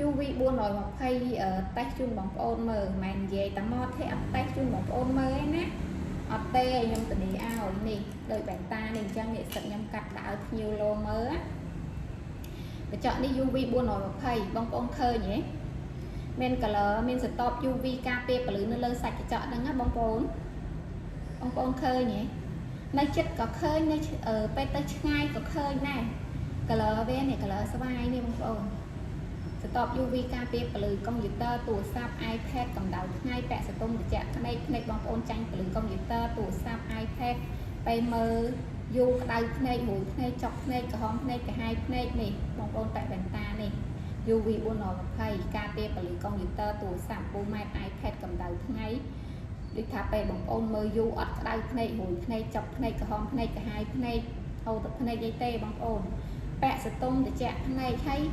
[SPEAKER 1] UV buôn rồi mà hay ở tay chung bóng ôn mờ màn về tắm mót thế tay chung bóng ôn mờ ấy nè ở tê nhưng từ đi ao nè đợi bạn ta nên cho nghệ thuật nhâm cắt đã nhiều lô mớ để chọn đi UV buôn rồi mà hay bóng ôn khơi nhé men cả lờ men stop UV KP và lưới nó lơ sạch để chọn đang ngắt bóng ôn khơi nhé nơi chất có khơi nơi ở tay ngay có khơi này cả lờ bên này cả lờ vai này bóng ôn stop UV KP và lưới computer tủ sáp iPad cầm đầu ngay vẽ sẽ tung chạm cái này bóng ôn tranh và lưới computer tủ sáp iPad tay mơ du đau này mũi này chọc này cả hóm này cả hai này này bóng ôn tại bàn ta này UV buôn nó hay KP và lưới computer tủ sáp bố mai iPad cầm đầu ngay đi thả về bóng ôn mơ du ọt đau này mũi này chọc này cả hóm này cả hai này hầu tập này dây tê bóng ôn vẽ sẽ tung để chạm này hay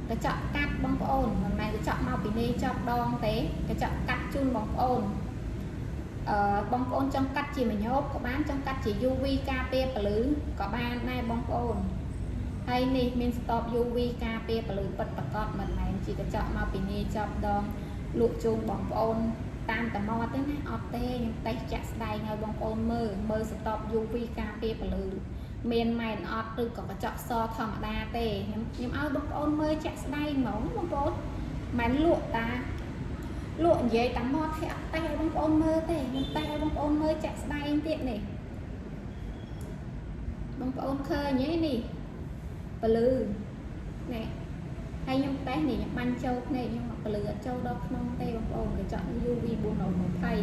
[SPEAKER 1] cái chọn cắt bóng ôn mà mày cái chọn mau bị đi chọn đòn thế cái chọn cắt chun bóng ôn bóng ôn trong cắt chỉ mình nhốt có bán trong cắt chỉ UV KP và lưới có ban này bóng ôn hay nè mình stop UV KP và lưới bật bật cọt mình mày chỉ cái chọn mau bị đi chọn đòn lụa chun bóng ôn tam tầm mò tới này ọt tê nhưng tay chặt đầy ngay bóng ôn mơ stop UV KP và lưới miền mày ọt từ có cái chọn so thầm đa tê nhưng áo bóng ôn mơ chặt đây mỏng bóng ôn mày lụa ta lụa vậy tắm mót theo tay bóng ôn mơ tê nhưng tay bóng ôn mơ chặt đây tiện này bóng ôn khơi nhé nè và lư nè hay nhung tay này nhung banh châu này nhưng mà lư ở châu đó không tê bóng ôn để chọn UV buồn nổi một thầy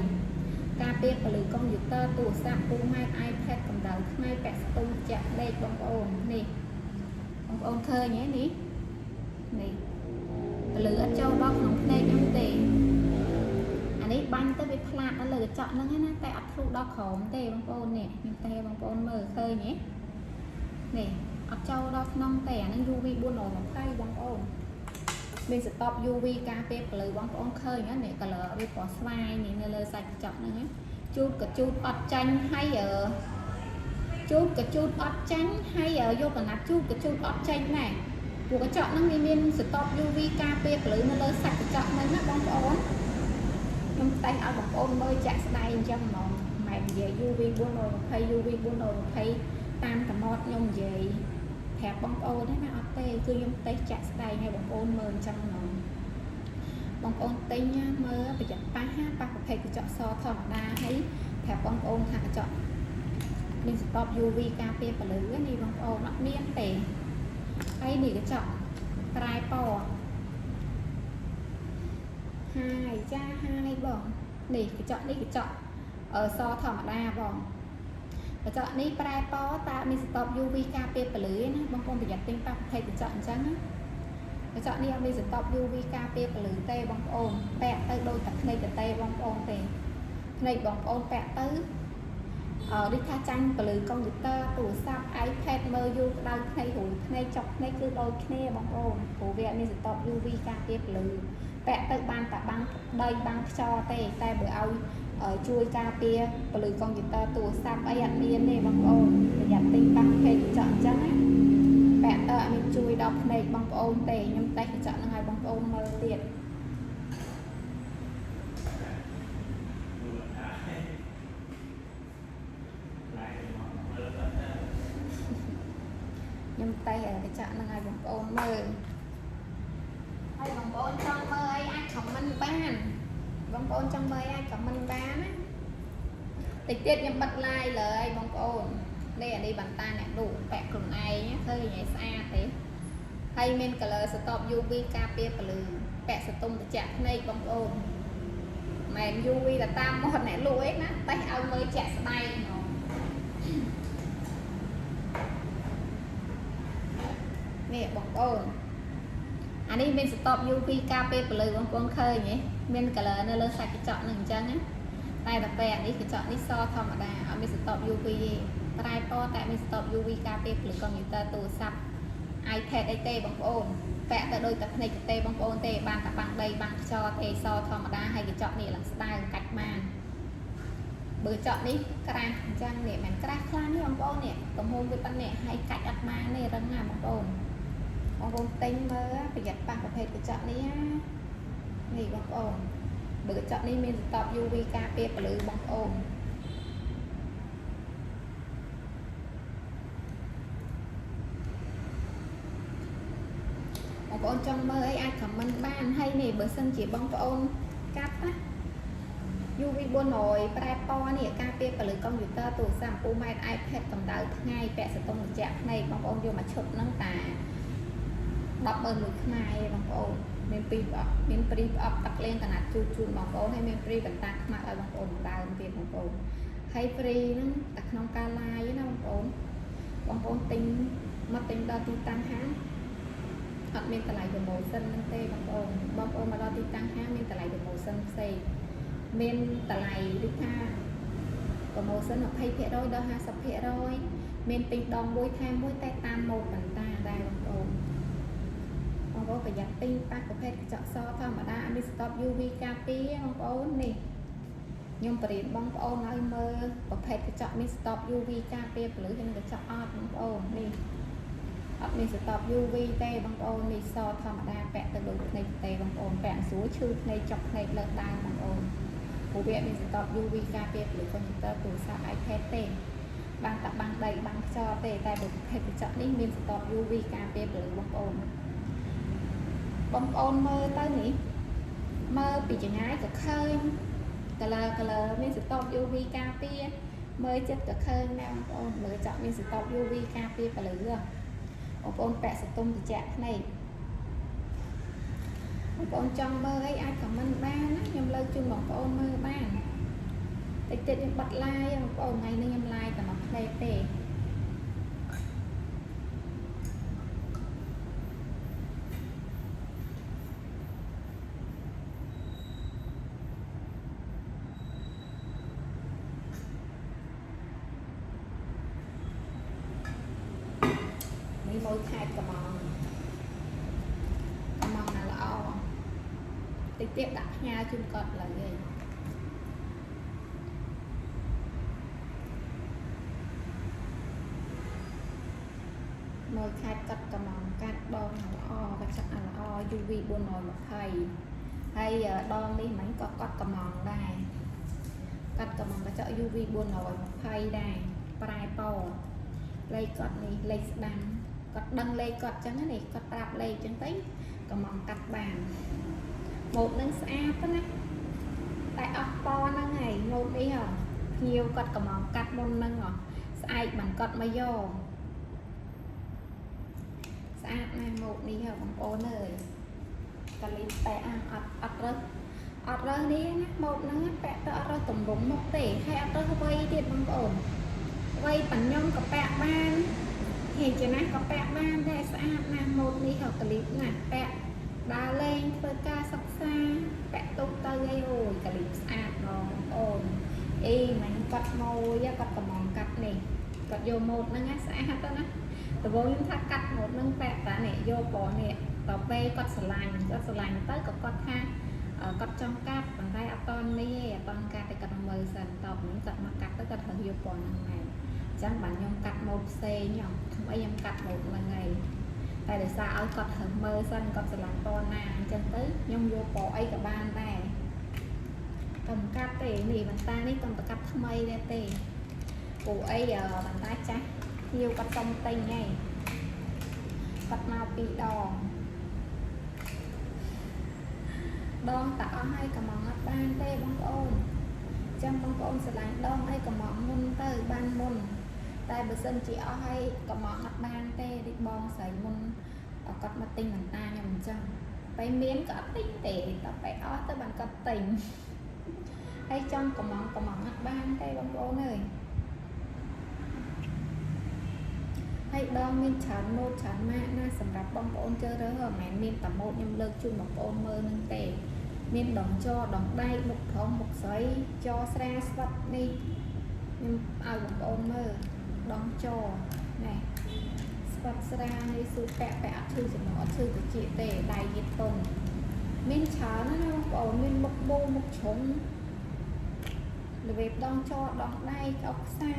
[SPEAKER 1] KP và lưới computer tủ sạc tủ mai iPad cầm đầu mai vẽ tung chạm đây bóng ôn nè bóng ôn khơi nhé ní nè lưới ở châu đó không đây nhung tê anh ấy banh tới với plat đó lưới chọn nó hết tay áp thu đó khổng tê bóng ôn nè nhưng tê bóng ôn mờ khơi nhé nè ở châu đó không tè nó UV buôn nổi một tay bóng ôn mình sẽ stop UV KP lưới bóng ôn khơi nhé nè cả lỡ với có slide này nơi lơ sạch chọn nữa nhé chút ọt chanh hay ở chút ọt chanh hay ở vô cả nát chút ọt chanh này của cái chọn nó mình stop UV KP lưới nó lơ sạch chọn nó bóng ôn trong tay ở bóng ôn mới chạy đây trong màu màn về UV buôn rồi hay UV buôn rồi hay tam cả mót nhông về thẹp bóng ôn đấy mà tê cứ nhung tay chặt đây ngay bóng ôn mờ trong nó bóng ôn tây nha mơ bây giờ ba có thể chọn so thầm đa hay thẹp bóng ôn thả chọn mình stop UV KP và lưới này bóng ôn nó miên tệ hay đi cái chọn tripod hai vòng để cái chọn đi cái chọn ở so thầm đa vòng và chọn đi tripod ta mình stop UV KP và lưới nó bóng ôn bây giờ tinh tao hay chọn trắng và chọn đi mình stop UV KP và lưới tê bóng ôn bẹ tới đôi tập này cái tê bóng ôn tê này bóng ôn bẹ tới ở đi tha tranh và lưới computer tủ sáp iPad mơ du đau này hủi này chọc này cứ đôi này bóng ôn của việc mình stop UV KP và lưới bẹ tới ban tạ băng đây băng cho tê tay bữa ao ở chui KP và lưới computer tủ sáp ai ăn miên này bóng ôn để giảm tinh tăng hay chọn trắng á bạn ta mình chui đọc này bóng ôn tề nhưng tay chọn là ngày bóng ôn mơ tiệt tay ở cái chợ là ngày bóng ôn mơ hay bóng ôn trong mơ ấy ai comment ban bóng ôn trong mơ ai comment ban á tịch tiết nhưng bật like lời bóng ôn đây là đi bàn tay nè đủ bẹ cùng ai nhé hơi nhảy xa thế hay men color stop UV KP blue bẹ sẽ tung chạm này bóng ôn màn UV là tam một nè lùi ấy tay ông mới chạm tay nè bóng ôn anh đi men stop UV KP blue bóng ôn khơi nhé men color nó lên sạch cái chọn đừng chân á tay là bẹ đi cái chọn đi so thom ở đây ở men stop UV tay to tại men stop UV KP blue còn như ta tù sắp iPad đây tê bóng ôn vẽ tại đôi tập này tê bóng ôn tê bàn tập bằng đây bằng cho tê so thom đa hay cái chọn này là style cách màn bữa chọn đi cái trang này mình cái khăn bóng ôn nè tổng hôn với bạn nè hay cách đặt mang này răng ngà bóng ôn tinh mơ phải giặt bằng cái chọn đi này bóng ôn bữa chọn đi mình tập UV KP blue bóng ôn bóng ôn trong mơ ấy ai comment ban hay này bữa sân chỉ bóng ôn cắt á UV buôn nồi Prapo này KP và lưới computer tủ sản u mai iPad cầm đảo ngay vẽ sẽ tung chạm này bóng ôn vô mà chụp nâng tà đọc ơn lưới khai bóng ôn mình print up tắt lên cả nạt chun bóng ôn hay mình print bản tạc mà ở bóng ôn đào tiền bóng ôn hay free nó đặt nông ca lai với nó bóng ôn tinh mất tinh đo tinh tăng hán hoặc mình ta lại được màu xanh tê bóng ôn mà đo tinh tăng hán mình ta lại được màu xanh xây mình ta lại đi tha còn màu xanh hoặc hay phê đôi đo ha sắp phê đôi mình tinh đòn bôi tham bôi tay tam một bản ta ra bóng ôn bóng ôn phải giặt tinh ta có phê chọn so thôi mà đã mình stop UV KP bóng ôn nè nhưng mà đến bóng ôn nói mơ có phê chọn mình stop UV KP blue cho nên chọn off bóng ôn nè mình sẽ tập UV tê bóng ôn mình so thầm đa vẽ từ đầu này tê bóng ôn vẽ xuống chư này chọc này lợn đai bóng ôn của viện mình sẽ tập UV KP blue computer từ xa iPad tê bằng tập bằng đầy bằng cho tê tại một hệ chọn đi mình sẽ tập UV KP blue bóng ôn mơ tới nhỉ mơ bị chẳng ái có khơi color mình sẽ tập UV KP mới chất có khơi nào bóng ôn lựa chọn mình sẽ tập UV KP blue bóng ôn vẽ sẽ tung từ chạm này bóng ôn trong mơ ấy ai comment ban nhầm lâu chung bóng ôn mơ ban tịch tiết bật like bóng ôn ngày nên nhầm like cả mặt play tê môi khai cầm là lo trực tiếp đặt nha chung cọt là gì môi khai cắt cầm cắt đo là lo cắt chắc là lo UV buôn nồi một thầy hay đo đi mấy có cắt cầm đây cắt cầm cái chợ UV buôn nồi một thầy đây Prapo lấy cọt này lấy bàn cọt đăng lê cọt trắng này cọt đạp lê trắng tí còn mong cắt bàn một nâng xa đó nè tại ốc to nâng này một đi hả nhiều cọt còn mong cắt môn nâng hả sai bằng cọt mà vô xa này một đi hả bằng ô nơi cả lý tệ ọt rơ đi nè một nâng bẹ tớ ọt rơ tùm rúng một tỷ hay ọt rơ vây tiết bằng ổn vây bằng nhông có bẹ ban thì chỉ nói có bẹ ban để xã nè một đi học clip nè bẹ đá lên với ca sắp xa bẹ tung tơ gây ổi clip xã nó ổn y mình cắt môi với cắt cầm mỏng cắt này cắt vô một nâng á xã hát đó nè từ vô những thắt cắt một nâng bẹ ta này vô bỏ nè tỏ về cắt sờ lành tới cắt ha cắt trong cắt bằng tay aton đi aton cắt thì cắt mờ sần tàu những cắt mà cắt tới cắt thằng vô bỏ nâng này chẳng bạn nhung cắt một xe nhom không ai nhung cắt một là ngày tại để sao ở cọt hở mơ xanh cọt sẽ làm to nè chân tới nhung vô bỏ ấy cả ban này cầm cắt thì nỉ bàn tay đi còn cắt thâm mây đây tì cụ ấy giờ bàn tay chắc nhiều cắt trong tay ngay គាត់មកពីដងតាអស់ហើយកំងអត់បានទេបងប្អូនចាំបងប្អូនស្រឡាញ់ដងអីកំងមុនទៅបានមុនតែបើសិនជាអស់ហើយកំងអត់បានទេដូចបងស្រីមុនគាត់មកទិញបន្តាខ្ញុំអញ្ចឹងតែមានក៏អត់ទិញទេតែបែអស់ទៅបានគាត់ទិញហើយចំកំងអត់បានទេបងប្អូនអើយហើយដងមានច្រើនម៉ូតច្រើនម៉ាកណាសម្រាប់បងប្អូនជឿរើសមិនមែនមានតែម៉ូតខ្ញុំលើកជូនបងប្អូនមើលនឹងទេមានដងចដងដែកមុខធំមុខស្រីចស្រាស្វិតនេះខ្ញុំឲ្យបងប្អូនមើលដងចណែស្វិតស្រានេះស៊ូពាក់អត់ឈឺចំណងអត់ឈឺត្រចៀកទេដៃវាតុនមានច្រើនណាបងប្អូនមានមុខបូមុខជ្រុងល្វីបដងចដងដែកអុកខ្សែ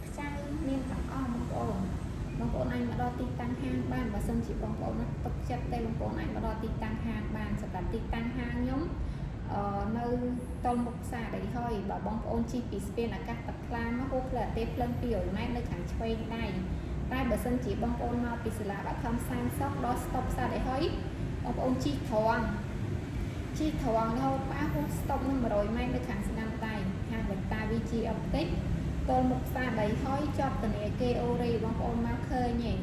[SPEAKER 1] ខ្ចៅមានទាំងអស់បងប្អូនអាចមកដល់ទីតាំងហាងបានបើសិនជាបងប្អូនណាទុកចិត្តទេបងប្អូនអាចមកដល់ទីតាំងហាងបានសម្រាប់ទីតាំងហាងខ្ញុំនៅតលមុខផ្សារដីហុយបើបងប្អូនជិះពីស្ពានអាកាសទឹកថ្លាមកហូបផ្លែទេភ្លឹង200ម៉ែត្រនៅខាងឆ្វេងដៃតែបើសិនជាបងប្អូនមកពីសាលាបាក់ខំសានសុកដល់ស្តុបផ្សារដីហុយបងប្អូនជិះត្រង់រហូតបានហូបស្តុបនឹង100ម៉ែត្រនៅខាងស្ដាំដៃហាងវិតា VG Opticតលមុខផ្សារដីហុយជាប់ធនាគារអូរីបងប្អូនមកឃើញឯង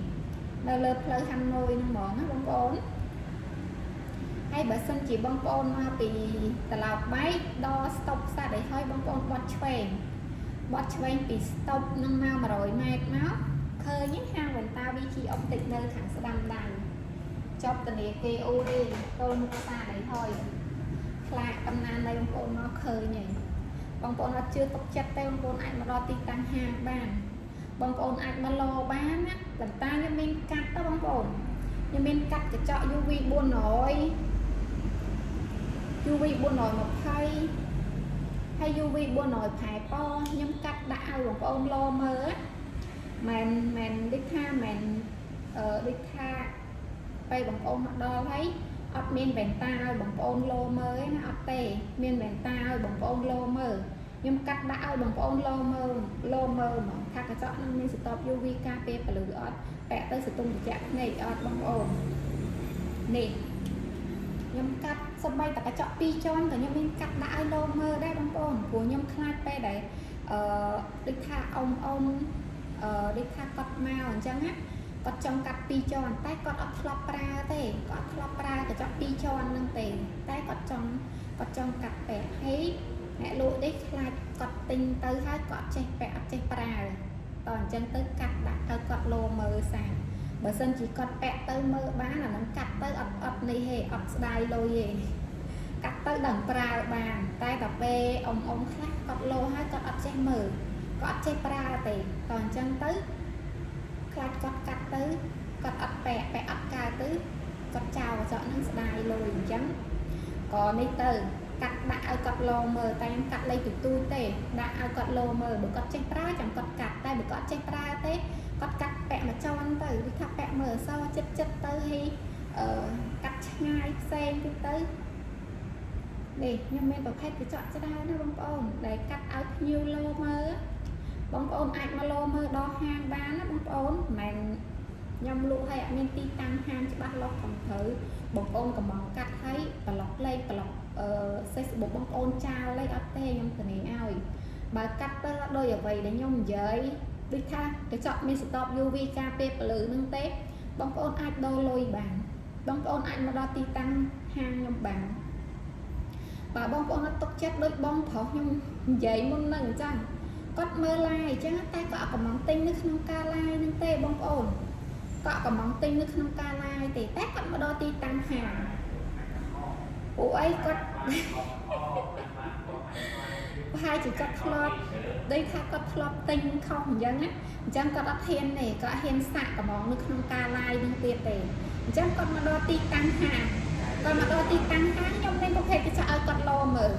[SPEAKER 1] នៅលើផ្លូវហាណូយហ្នឹងហ្មងណាបងប្អូនហើយបើសិនជាបងប្អូនមកពីតឡោកបែកដល់ស្តុបផ្សារដីហុយបងប្អូនបត់ឆ្វេងពីស្តុបនឹងមក100ម៉ែត្រមកឃើញហាងវិតា VG Optic នៅខាងស្ដាំដៃជាប់ធនាគារអូរីតលមុខផ្សារដីហុយខ្លាចកំណាននៃបងប្អូនមកឃើញឯងបងប្អូនអត់ជឿទុកចិត្តទេបងប្អូនអាចមកដល់ទីតាំងហាងបានបងប្អូនអាចមកឡបានណាប៉ុន្តែខ្ញុំមានកាត់ទៅបងប្អូនខ្ញុំមានកាត់កញ្ចក់ UV 400 UV 420ហើយ UV 400ផែប៉ខ្ញុំកាត់ដាក់ឲ្យបងប្អូនឡមើលមែនដូចថាដូចថាពេលបងប្អូនមកដល់ហើយអត់មានវ៉ែនតាឲ្យបងប្អូនឡមើលណាអត់ទេមានវ៉ែនតាឲ្យបងប្អូនឡមើលខ្ញុំកាត់ដាក់ឲ្យបងប្អូនឡមើលហ្មងថាកញ្ចក់នឹងមានស្តុប UV ការពារពលឺអត់ពាក់ទៅសតុងត្រជាក់ភ្នែកអត់បងប្អូននេះខ្ញុំកាត់សម្បីតែកញ្ចក់2ជាន់ក៏ខ្ញុំមានកាត់ដាក់ឲ្យឡមើលដែរបងប្អូនព្រោះខ្ញុំខ្លាចពេលដែលដូចថាអ៊ំដូចថាគាត់មកអញ្ចឹងណាគាត់ចង់កាត់2ជាន់តែគាត់អត់ធ្លាប់ប្រើទេគាត់ធ្លាប់ប្រើកញ្ចក់2ជាន់ហ្នឹងទេតែគាត់ចង់កាត់ពាក់ហើយអ្នកលក់នេះខ្លាចគាត់ទិញទៅហើយគាត់ចេះពាក់អត់ចេះប្រើតអញ្ចឹងទៅកាត់ដាក់ឲ្យគាត់លោមើលសាបើសិនជាគាត់ពាក់ទៅមើលបានអានឹងកាត់ទៅអត់នេះទេអត់ស្ដាយលុយទេកាត់ទៅដល់ប្រើបានតែដល់ពេលអ៊ំខ្លះគាត់លោហើយគាត់អត់ចេះមើលគាត់អត់ចេះប្រើទេតអញ្ចឹងទៅខ្លាចគាត់កាត់ទៅគាត់អត់ពាក់អត់កើទៅគាត់ចោលកញ្ចក់នឹងស្ដាយលុយអញ្ចឹងក៏នេះទៅកាត់ដាក់ឲ្យគាត់លោមើលតែខ្ញុំកាត់លេខទូទេដាក់ឲ្យគាត់លោមើលបើគាត់ចេះប្រើចាំគាត់កាត់តែបើគាត់ចេះប្រើទេគាត់កាត់ពាក់មួយចន់ទៅវាថាពាក់មើលអសចិត្តទៅហើយកាត់ឆ្ងាយផ្សេងទៅនេះខ្ញុំមានប្រភេទកញ្ចក់ច្រើនណាបងប្អូនដែលកាត់ឲ្យភ្ញៀវលោមើលបងប្អូនអាចមកលោមើលដល់ហាងបានណាបងប្អូនមិនមែនខ្ញុំលក់ឲ្យអត់មានទីតាំងហាងច្បាស់លាស់កំត្រូវបងប្អូនកំងកាត់ឲ្យប្លុកលេខប្លុកFacebook បងប្អូនចោលលេខអត់ទេខ្ញុំធានាឲ្យបើកាត់ទៅអត់ដូចអ្វីដែលខ្ញុំនិយាយដូចថាកញ្ចក់មានស្តុប UV ការពារពលឺនឹងទេបងប្អូនអាចដូរលុយបានបងប្អូនអាចមកដល់ទីតាំងហាងខ្ញុំបានបើបងប្អូនអត់ទុកចិត្តដូចបងប្រុសខ្ញុំនិយាយមុនហ្នឹងអញ្ចឹងគាត់មើល live អញ្ចឹងតែគាត់អត់កំងទិញនៅក្នុងការ live ហ្នឹងទេបងប្អូនគាត់កំងទិញនៅក្នុងការ live ទេតែគាត់មកដល់ទីតាំងហាងពួកអីគាត់ប្រហែលជាគាត់ធ្លាប់ដូចថាគាត់ធ្លាប់ទិញខុសអញ្ចឹងណាអញ្ចឹងគាត់អត់ហ៊ានទេគាត់ហ៊ានសាក់កំងនៅក្នុងការ live នឹងទៀតទេអញ្ចឹងគាត់មកដល់ទីតាំងហាងខ្ញុំមានប្រភេទកញ្ចក់ឲ្យគាត់លោមើល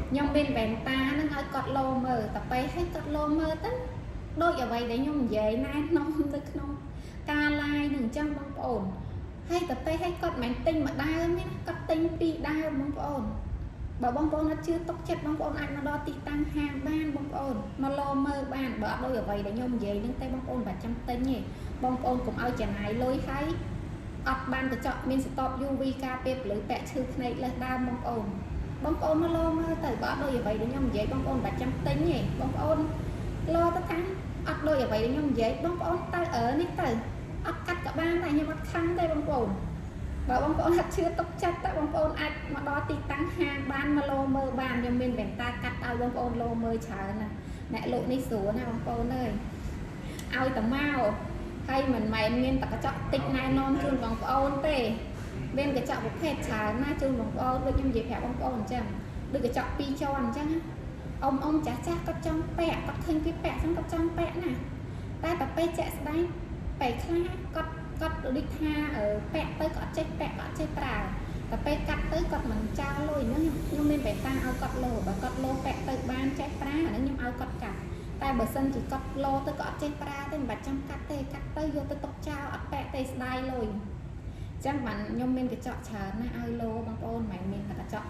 [SPEAKER 1] ខ្ញុំមានវ៉ែនតានឹងឲ្យគាត់លោមើលតែពេលឲ្យគាត់លោមើលទៅដូចអ្វីដែលខ្ញុំនិយាយណែនាំនៅក្នុងការ live នឹងអញ្ចឹងបងប្អូនហើយតែពេលឲ្យគាត់មិនទិញមួយដើមទេគាត់ទិញ2ដើមបងប្អូន បើបងប្អូនអត់ជឿទុកចិត្តបងប្អូនអាចមកដល់ទីតាំងហាងបានបងប្អូនមកលោមើលបានបើអត់ដូចអ្វីដែលខ្ញុំនិយាយហ្នឹងទេបងប្អូនបាច់ចាំទិញទេបងប្អូនកុំឲ្យចំណាយលុយហើយអត់បានកញ្ចក់មានស្តុប UV ការពារពលឺពាក់ឈឺភ្នែកលើសដើមបងប្អូនមកលោមើលទៅបើអត់ដូចអ្វីដែលខ្ញុំនិយាយបងប្អូនបាច់ចាំទិញទេបងប្អូនលោទៅតាមអត់ដូចអ្វីដែលខ្ញុំនិយាយបងប្អូនទៅនេះទៅអត់កាត់ក៏បានតែខ្ញុំអត់ខឹងទេបងប្អូនបើបងប្អូនអត់ជឿទុកចិត្តតែបងប្អូនអាចមកដល់ទីតាំងហាងបានមកលោមើលបានខ្ញុំមានវ៉ែនតាកាត់ឲ្យបងប្អូនលោមើលច្រើនណាអ្នកលក់នេះស្រួលណាបងប្អូនអើយឲ្យតែមកហើយមិនមែនមានតែកញ្ចក់តិចណែនាំជូនបងប្អូនទេមានកញ្ចក់ប្រភេទច្រើនណាជូនបងប្អូនដូចខ្ញុំនិយាយប្រាប់បងប្អូនអញ្ចឹងដូចកញ្ចក់2ជាន់អញ្ចឹងអ៊ំចាស់គាត់ចង់ពាក់គាត់ឃើញគេពាក់អញ្ចឹងគាត់ចង់ពាក់ណាតែពេលជាក់ស្ដែងពេលខ្លះគាត់ដូចថាពាក់ទៅក៏អត់ចេះពាក់ក៏អត់ចេះប្រើតែពេលកាត់ទៅគាត់មិនចោលលុយហ្នឹងខ្ញុំមានបេតាឲ្យគាត់លោបើគាត់លោពាក់ទៅបានចេះប្រើអាហ្នឹងខ្ញុំឲ្យគាត់កាត់តែបើសិនជាគាត់លោទៅក៏អត់ចេះប្រើទេមិនបាច់ចាំកាត់ទេកាត់ទៅយកទៅទុកចោលអត់ពាក់ទេស្ដាយលុយអញ្ចឹងបានខ្ញុំមានកញ្ចក់ច្រើនណាឲ្យលោបងប្អូនមិនមែនមានតែកញ្ចក់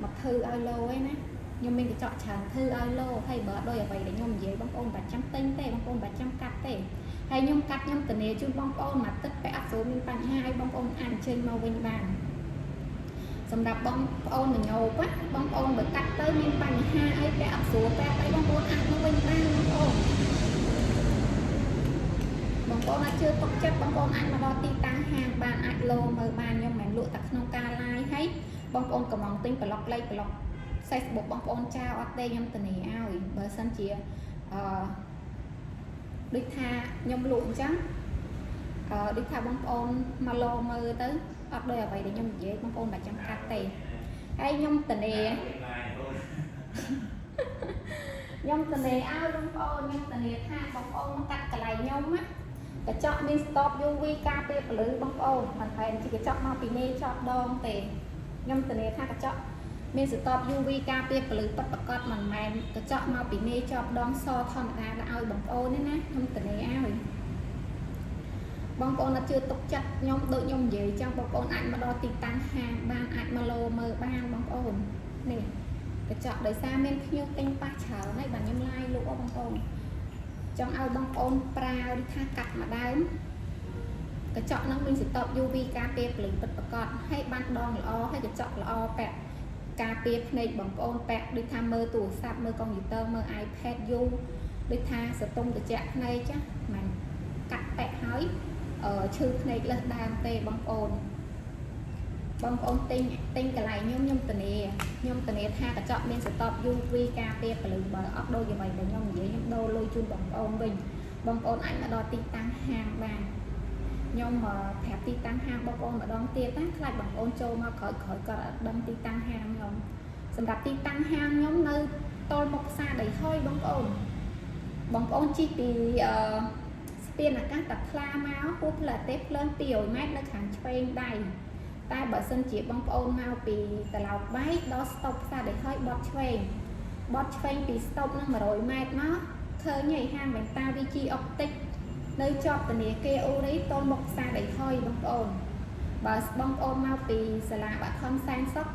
[SPEAKER 1] មកធ្វើឲ្យលោឯណាខ្ញុំមានកញ្ចក់ច្រើនធ្វើឲ្យលោហើយបើដោយអ្វីដែលខ្ញុំនិយាយបងប្អូនមិនបាច់ចាំទិញទេបងប្អូនមិនបាច់ចាំកាត់ទេហើយខ្ញុំកាត់ខ្ញុំធានាជូនបងប្អូនមួយទឹកពាក់អត់ស្រួលមានបញ្ហាឲ្យបងប្អូនអាចអញ្ជើញមកវិញបានសម្រាប់បងប្អូនញោបបងប្អូនបើកាត់ទៅមានបញ្ហាអីពាក់អត់ស្រួលពាក់អីបងប្អូនអាចមកវិញបានបងប្អូនអាចជឿទុកចិត្តបងប្អូនអាចមកដល់ទីតាំងហាងបានអាចលោមើលបានខ្ញុំមិនលក់តែក្នុងការ live ហើយបងប្អូនកំងទិញប្លុកលេខប្លុក Facebook បងប្អូនចោលអត់ទេខ្ញុំធានាឲ្យបើសិនជាដូចថាខ្ញុំលក់អញ្ចឹងដូចថាបងប្អូនមកលោមើលទៅអត់ដូចអ្វីដែលខ្ញុំនិយាយបងប្អូនមិនចាំកាត់ទេហើយខ្ញុំធានាឲ្យបងប្អូនខ្ញុំធានាថាបងប្អូនមកកាត់កន្លែងខ្ញុំណាកញ្ចក់មាន stop UV ការពារពលឺបងប្អូនមិនមែនជាកញ្ចក់មកពីនេចប់ដងទេខ្ញុំធានាថាកញ្ចក់មាន stop UV ការពារពលឺពិតប្រាកដមិនមែនកញ្ចក់មកពីនេចប់ដងសធម្មតាដល់ឲ្យបងប្អូនទេណាខ្ញុំធានាឲ្យបងប្អូនអត់ជឿទុកចិត្តខ្ញុំដូចខ្ញុំនិយាយចឹងបងប្អូនអាចមកដល់ទីតាំងហាងបានអាចមកលោមើលបានបងប្អូននេះកញ្ចក់ដោយសារមានភ្ញៀវទិញប៉ះច្រើនហើយបាទខ្ញុំ live លក់បងប្អូនចង់ឲ្យបងប្អូនប្រើឬថាកាត់មួយដើមកញ្ចក់នឹងមាន stop UV ការពារពលឺពិតប្រាកដហើយបានដងល្អហើយកញ្ចក់ល្អពាក់ការពារភ្នែកបងប្អូនពាក់ដូចថាមើលទូរស័ព្ទមើលកុំព្យូទ័រមើល iPad យូរដូចថាសតុំត្រជាក់ភ្នែកចាមិនកាត់ពាក់ហើយឈឺភ្នែកលើសដើមទេបងប្អូនទិញកន្លែងខ្ញុំធានាថាកញ្ចក់មាន stop UV ការពារពលឺបើអត់ដូចអ្វីដែលខ្ញុំនិយាយខ្ញុំដូរលុយជូនបងប្អូនវិញបងប្អូនអាចមកដល់ទីតាំងហាងបានខ្ញុំប្រាប់ទីតាំងហាងបងប្អូនម្ដងទៀតណាខ្លាចបងប្អូនចូលមកក្រោយគាត់អត់ដឹងទីតាំងហាងខ្ញុំសម្រាប់ទីតាំងហាងខ្ញុំនៅតលមុខផ្សារដីហុយបងប្អូនជិះពីស្ពានអាកាសតាថ្លាមកហួសផ្លូវទេភ្លើង200ម៉ែត្រនៅខាងឆ្វេងដៃតែបើសិនជាបងប្អូនមកពីតឡោកបែកដល់ស្តុបផ្សារដីហុយបត់ឆ្វេងពីស្តុបនឹង100ម៉ែត្រមកឃើញហើយហាងវ៉ែនតា VG Optic នៅជាប់ធនាគារអូរីតលមុខផ្សារដីហុយបងប្អូនបើបងប្អូនមកពីសាលាបាក់ខំសែនសុខ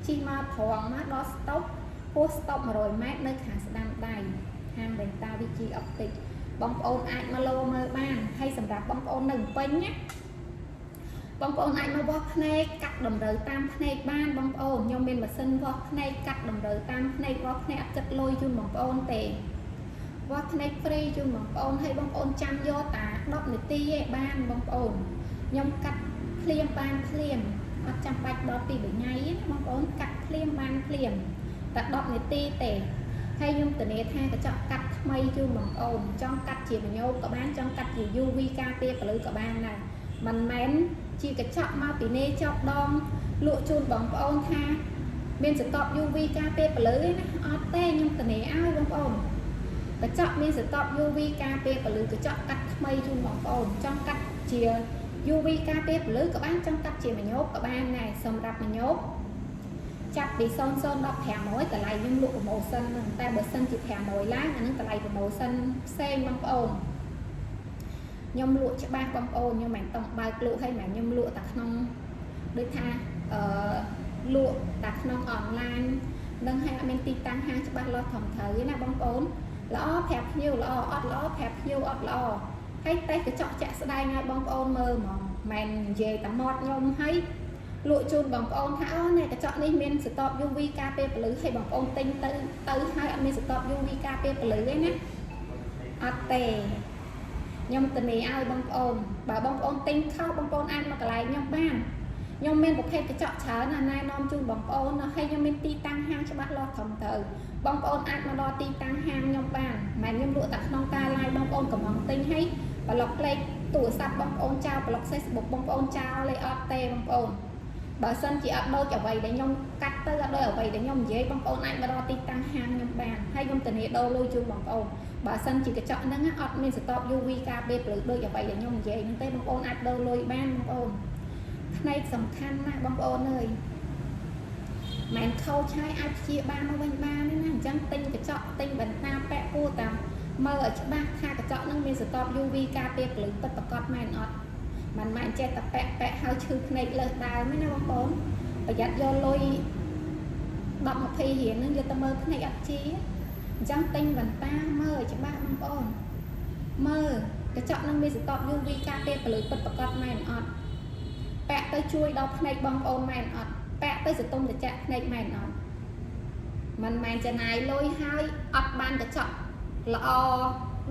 [SPEAKER 1] ជិះមកត្រង់មកដល់ស្តុបហួសស្តុប100ម៉ែត្រនៅខាងស្ដាំដៃហាងវ៉ែនតា VG Optic បងប្អូនអាចមកលោមើលបានហើយសម្រាប់បងប្អូននៅពេញណាបងប្អូនអាចមកវាស់ភ្នែកកាត់តម្រូវតាមភ្នែកបានបងប្អូនខ្ញុំមានម៉ាស៊ីនវាស់ភ្នែកកាត់តម្រូវតាមភ្នែកវាស់ភ្នែកអត់គិតលុយជូនបងប្អូនទេវាស់ភ្នែកហ្វ្រីជូនបងប្អូនហើយបងប្អូនចាំយកតា10នាទីឯបានបងប្អូនខ្ញុំកាត់ភ្លាមបានភ្លាមអត់ចាំបាច់ដល់2 3ថ្ងៃណាបងប្អូនកាត់ភ្លាមបានភ្លាមតែ10នាទីទេហើយខ្ញុំធានាថាកញ្ចក់កាត់ថ្មីជូនបងប្អូនចង់កាត់ជាញោមក៏បានចង់កាត់ជា UV ការពារពលឺក៏បានដែរមិនមែនជាកញ្ចក់មកពីនេចប់ដងលក់ជូនបងប្អូនថាមាន stop UV ការពារពលឺឯណាអត់ទេខ្ញុំធានាឲ្យបងប្អូនកញ្ចក់មាន stop UV ការពារពលឺកញ្ចក់កាត់ថ្មីជូនបងប្អូនចង់កាត់ជា UV ការពារពលឺក៏បានចង់កាត់ជាញោមក៏បានដែរសម្រាប់ញោមចាប់ពី00ដល់500តម្លៃខ្ញុំលក់ promotion ហ្នឹងតែបើសិនជា500ឡើងអានឹងតម្លៃ promotion ផ្សេងបងប្អូនខ្ញុំលក់ច្បាស់បងប្អូនខ្ញុំមិនต้องបើកលក់ឲ្យមិនខ្ញុំលក់តែក្នុងដូចថា លក់តែក្នុងអនឡាញនឹងឲ្យអត់មានទីតាំងហាងច្បាស់លាស់ធំត្រូវទេណាបងប្អូនល្អប្រាប់ភ្ញៀវល្អអត់ល្អប្រាប់ភ្ញៀវអត់ល្អហើយតែកញ្ចក់ចាក់ស្ដែងឲ្យបងប្អូនមើលហ្មងមិននិយាយតែមាត់ខ្ញុំហើយលក់ជូនបងប្អូនថាអូនេះកញ្ចក់នេះមានស្តុប UV ការពារពលឺឲ្យបងប្អូនទិញទៅហើយអត់មានស្តុប UV ការពារពលឺទេណាអត់ទេខ្ញុំធានាឲ្យបងប្អូនបើបងប្អូនទិញខុសបងប្អូនអាចមកកន្លែងខ្ញុំបានខ្ញុំមានប្រភេទកញ្ចក់ច្រើនណាស់ណែនាំជូនបងប្អូនហើយខ្ញុំមានទីតាំងហាងច្បាស់លាស់ត្រឹមត្រូវបងប្អូនអាចមកដល់ទីតាំងហាងខ្ញុំបានមិនខ្ញុំលក់តែក្នុងការ live បងប្អូនកំងទិញហើយប្លុកលេខទូរស័ព្ទបងប្អូនចោលប្លុក Facebook បងប្អូនចោលលេខអត់ទេបងប្អូនបើសិនជាអត់ដូចអ្វីដែលខ្ញុំកាត់ទៅអត់ដូចអ្វីដែលខ្ញុំនិយាយបងប្អូនអាចមកដល់ទីតាំងហាងខ្ញុំបានហើយខ្ញុំធានាដូរលុយជូនបងប្អូនបើសិនជាកញ្ចក់ហ្នឹងអត់មានស្តុប UV ការពារពលឺដូចអ្វីដែលខ្ញុំនិយាយហ្នឹងទេបងប្អូនអាចដូរលុយបានបងប្អូនផ្នែកសំខាន់ណាស់បងប្អូនអើយមិនខូចហើយអាចព្យាបាលមកវិញបានទេណាអញ្ចឹងទិញកញ្ចក់ទិញបន្តាពាក់គួរតាមមើលឲ្យច្បាស់ថាកញ្ចក់ហ្នឹងមានស្តុប UV ការពារពលឺពិតប្រាកដមែនអត់មិនមែនចេះតែពាក់ហើយឈឺភ្នែកលើសដើមទេណាបងប្អូនប្រយ័ត្នយកលុយ10 20រៀលហ្នឹងយកទៅមើលភ្នែកអត់ជាអញ្ចឹងទិញបន្តាមើលឲ្យច្បាស់បងប្អូនមើលកញ្ចក់ហ្នឹងមានស្តុប UV ការពារពលឺពិតប្រាកដមែនអត់ពាក់ទៅជួយដល់ភ្នែកបងប្អូនមែនអត់ពាក់ទៅសន្ទុំត្រជាក់ភ្នែកមែនអត់មិនមែនចំណាយលុយហើយអត់បានកញ្ចក់ល្អ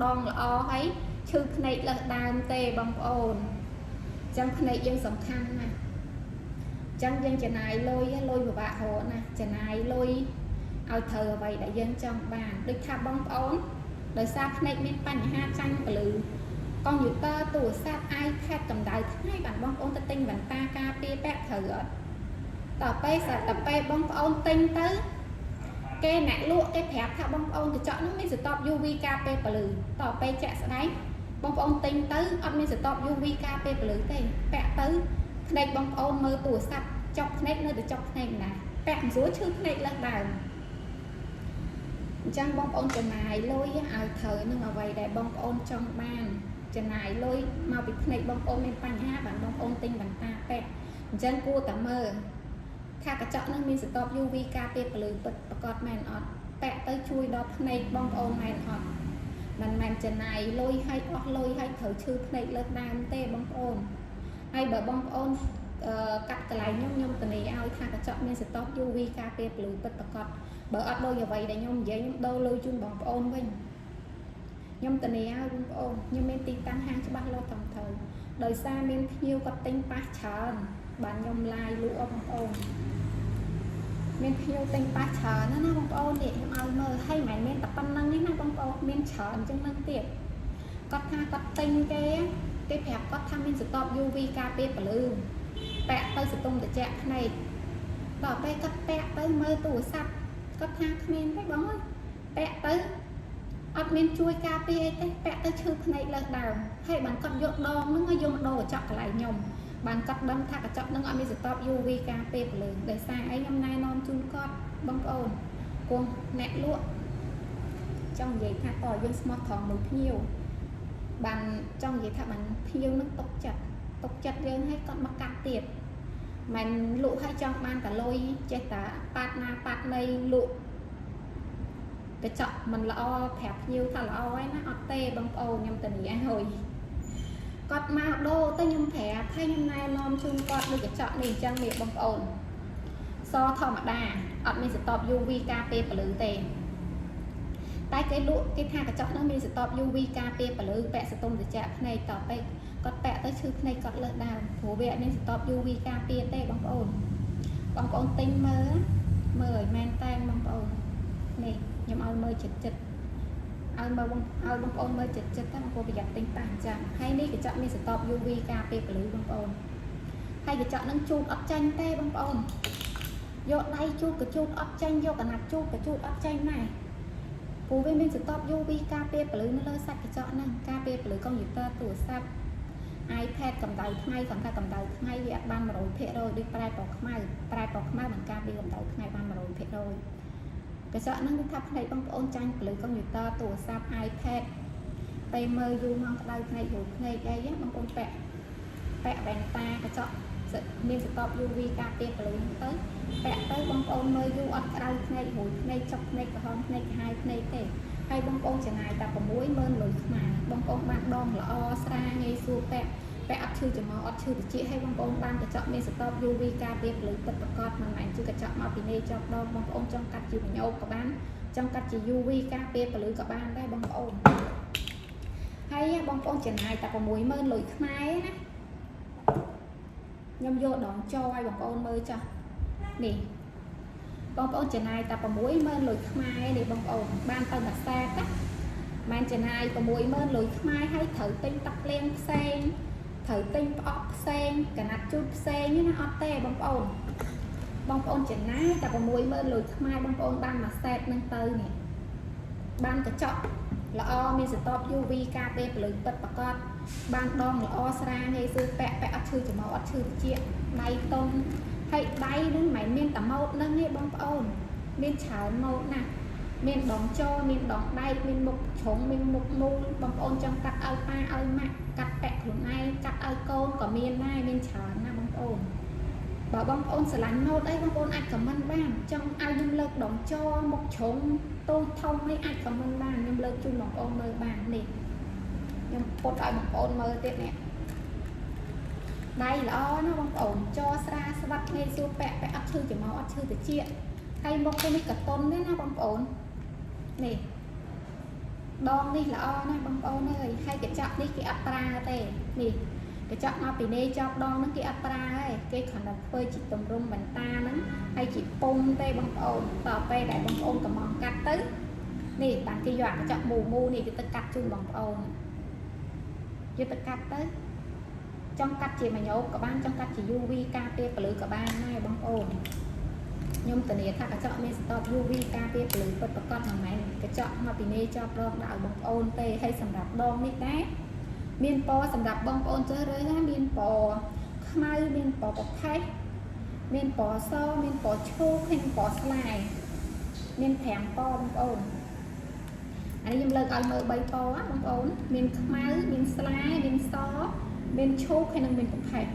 [SPEAKER 1] ដងល្អហើយឈឺភ្នែកលើសដើមទេបងប្អូនអញ្ចឹងភ្នែកយើងសំខាន់ណាស់អញ្ចឹងយើងចំណាយលុយពិបាករកណាចំណាយលុយឲ្យត្រូវអ្វីដែលយើងចង់បានដូចថាបងប្អូនដោយសារភ្នែកមានបញ្ហាចាញ់ពលឺកុំព្យូទ័រទូរស័ព្ទ iPad កម្ដៅថ្ងៃបានបងប្អូនទៅទិញបន្តាការពារពាក់ត្រូវអត់តពេលបងប្អូនទិញទៅគេអ្នកលក់គេប្រាប់ថាបងប្អូនកញ្ចក់នោះមានស្តុប UV ការពារពលឺតពេលចាក់ស្ដែងបងប្អូនទិញទៅអត់មានស្តុប UV ការពារពលឺទេពាក់ទៅភ្នែកបងប្អូនមើលទូរស័ព្ទចុកភ្នែកនៅតែចុកភ្នែកណាពាក់មិនស្រួលឈឺភ្នែកលើសដើមអញ្ចឹងបងប្អូនចំណាយលុយឲ្យត្រូវនឹងអ្វីដែលបងប្អូនចង់បានចំណាយលុយមកពីភ្នែកបងប្អូនមានបញ្ហាបានបងប្អូនទិញបន្តាពាក់អញ្ចឹងគួរតែមើលថាកញ្ចក់នឹងមានស្តុប UV ការពារពលឺពិតប្រាកដមែនអត់ពាក់ទៅជួយដល់ភ្នែកបងប្អូនមែនអត់មិនមែនចំណាយលុយឲ្យអស់លុយឲ្យត្រូវឈឺភ្នែកលើសដើមទេបងប្អូនហើយបើបងប្អូនកាត់កន្លែងខ្ញុំធានាឲ្យថាកញ្ចក់មានស្តុប UV ការពារពលឺពិតប្រាកដបើអត់ដូចអ្វីដែលខ្ញុំនិយាយខ្ញុំដូរលុយជូនបងប្អូនវិញខ្ញុំធានាឲ្យបងប្អូនខ្ញុំមានទីតាំងហាងច្បាស់លាស់ត្រឹមត្រូវដោយសារមានភ្ញៀវគាត់ទិញប៉ះច្រើនបានខ្ញុំឡាយលក់បងប្អូនមានភ្ញៀវទិញប៉ះច្រើនណាបងប្អូននេះខ្ញុំឲ្យមើលហើយមិនមែនតែប៉ុណ្្នឹងទេណាបងប្អូនមានច្រើនអញ្ចឹងនឹងទៀតគាត់ថាគាត់ទិញគេប្រាប់គាត់ថាមានស្តុប UV ការពារពលឺពាក់ទៅសន្ទុំត្រជាក់ភ្នែកដល់ពេលគាត់ពាក់ទៅមើលទូរស័ព្ទគាត់ថាគ្មានទេបងអើយពាក់ទៅអត់មានជួយការពារអីទេពាក់ទៅឈឺភ្នែកលើសដើមហើយបានគាត់យកដងហ្នឹងឲ្យយកមកដូរកញ្ចក់កន្លែងខ្ញុំបានគាត់ដឹងថាកញ្ចក់ហ្នឹងអត់មានស្តុប UV ការពារពលឺដោយសារអីខ្ញុំណែនាំជូនគាត់បងប្អូនគង់អ្នកលក់ចង់និយាយថាតើយើងស្មោះត្រង់មួយភ្ញៀវបានចង់និយាយថាបានភ្ញៀវនឹងຕົកចិត្តយើងឲ្យគាត់មកកាត់ទៀតមិនលក់ឲ្យចង់បានតែលុយចេះតែប៉ាត់ណាប៉ាត់ណីលក់កញ្ចក់មិនល្អប្រាប់ភ្ញៀវថាល្អហើយណាអត់ទេបងប្អូនខ្ញុំធានាហើយគាត់មកដូរទៅខ្ញុំប្រាប់ហើយខ្ញុំណែនាំជូនគាត់លើកញ្ចក់នេះអញ្ចឹងនេះបងប្អូនសធម្មតាអត់មានស្តុប UV ការពារពលឺទេតែគេលក់គេថាកញ្ចក់ហ្នឹងមានស្តុប UV ការពារពលឺពាក់សន្ទុំត្រជាក់ភ្នែកតទៅគាត់ពាក់ទៅឈឺភ្នែកគាត់លើសដើមព្រោះវាអត់មានស្តុប UV ការពារទេបងប្អូនទិញមើលឲ្យមែនតែបងប្អូននេះខ្ញុំឲ្យមើលចិត្តឲ្យបងប្អូនមើលចិត្តតែបងប្អូនប្រយ័ត្នទិញប៉ះអញ្ចឹងហើយនេះកញ្ចក់មានស្តុប UV ការពារពលឺបងប្អូនហើយកញ្ចក់ហ្នឹងជូតអត់ចាញ់ទេបងប្អូនយកដៃជូតក៏ជូតអត់ចាញ់យកកណាត់ជូតក៏ជូតអត់ចាញ់ដែរព្រោះវាមានស្តុប UV ការពារពលឺនៅលើសាច់កញ្ចក់ហ្នឹងការពារពលឺកុំព្យូទ័រទូរស័ព្ទ iPad កម្ដៅថ្ងៃគាត់ថាកម្ដៅថ្ងៃវាអត់បាន 100% ដូចប្រែពណ៌ខ្មៅបានការពារកម្ដៅថ្ងៃបាន 100% កញ្ចក់ហ្នឹងគឺថាភ្នែកបងប្អូនចាញ់ពលឺកុំព្យូទ័រទូរស័ព្ទ iPad ពេលមើលយូរមកក្ដៅភ្នែកយូរភ្នែកអីបងប្អូនពាក់វ៉ែនតាកញ្ចក់ មានស្តប UV ការពារពលឺទៅពាក់ទៅបងប្អូនមើលយូរអត់ក្តៅភ្នែករួយភ្នែកចុកភ្នែកក្រហមភ្នែកកាហាយភ្នែកទេហើយបងប្អូនចំណាយតែ 60000 លុយខ្មែរបងប្អូនបានដងល្អស្រាងាយស្រួលពាក់អត់ឈឺច្រមុះអត់ឈឺត្រចៀកហើយបងប្អូនបានកញ្ចក់មានស្តប UV ការពារពលឺពិតប្រាកដមិនមែនជាកញ្ចក់មកពីនេះចប់ដងបងប្អូនចង់កាត់ជាវិញោក៏បានចង់កាត់ជា UV ការពារពលឺក៏បានដែរបងប្អូនហើយបងប្អូនចំណាយតែ 60000 លុយខ្មែរណាខ្ញុំយកដងចោឲ្យបងប្អូនមើលចាស់នេះបងប្អូនចំណាយតែ 60000 លុយខ្មែរនេះបងប្អូនបានទៅមួយសែតណាមិនចំណាយ 60000 លុយខ្មែរហើយត្រូវទិញទឹកភ្លៀងផ្សេងត្រូវទិញផ្អកផ្សេងកណាត់ជូតផ្សេងណាអត់ទេបងប្អូនចំណាយតែ 60000 លុយខ្មែរបងប្អូនបានមួយសែតនឹងទៅនេះបានកញ្ចក់ល្អមានស្តប UV ការពារពលឺពិតប្រាកដបានដងល្អស្រាងាយស្រួលពាក់អត់ឈឺច្រមុះអត់ឈឺត្រចៀកដៃតុងហើយដៃនឹងមិនមែនមានតែម៉ូតនឹងទេបងប្អូនមានច្រើនម៉ូតណាស់មានដងចោមានដងដៃមានមុខជ្រុងមានមុខមូលបងប្អូនចង់កាត់ឲ្យប៉ាឲ្យម៉ាក់កាត់ពាក់ខ្លួនឯងកាត់ឲ្យកូនក៏មានដែរមានច្រើនណាស់បងប្អូនបើបងប្អូនស្រឡាញ់ម៉ូតអីបងប្អូនអាចខមមិនបានចង់ឲ្យខ្ញុំលើកដងចោមុខជ្រុងតូចធំនេះអាចខមមិនបានខ្ញុំលើកជូនបងប្អូនមើលបាននេះខ្ញុំពុតឲ្យបងប្អូនមើលទៀតនេះដៃល្អណាបងប្អូនចោស្រាស្វាត់ងាយស្រួលពាក់អត់ឈឺច្រមុះអត់ឈឺត្រចៀកហើយមុខនេះកតុនទេណាបងប្អូននេះដងនេះល្អណាស់បងប្អូនអើយហើយកញ្ចក់នេះគេអត់ប្រើទេនេះកញ្ចក់មកពីនេះចប់ដងហ្នឹងគេអត់ប្រើទេគេគ្រាន់តែធ្វើជាទម្រង់បន្តាហ្នឹងហើយជាពុំទេបងប្អូនតទៅពេលដែលបងប្អូនកំងកាត់ទៅនេះបានគេយកកញ្ចក់មូនេះគេទៅកាត់ជូនបងប្អូនយកទៅកាត់ទៅចង់កាត់ជាម៉ញោបក៏បានចង់កាត់ជា UV ការពារពលឺក៏បានដែរបងប្អូនខ្ញុំធានាថាកញ្ចក់មានស្តប UV ការពារពលឺពិតប្រាកដមិនមែនកញ្ចក់មកពីនេះចប់ដងដល់បងប្អូនទេហើយសម្រាប់ដងនេះដែរមានពណ៌សម្រាប់បងប្អូនជ្រើសរើសណាមានពណ៌ខ្មៅមានពណ៌ប្រផេះមានពណ៌សមានពណ៌ឈូកហើយពណ៌ស្លាយមាន5ពណ៌បងប្អូនអានេះខ្ញុំលើកឲ្យមើល3ពណ៌បងប្អូនមានខ្មៅមានស្លាយមានសមានឈូកហើយនឹងមានប្រផេះ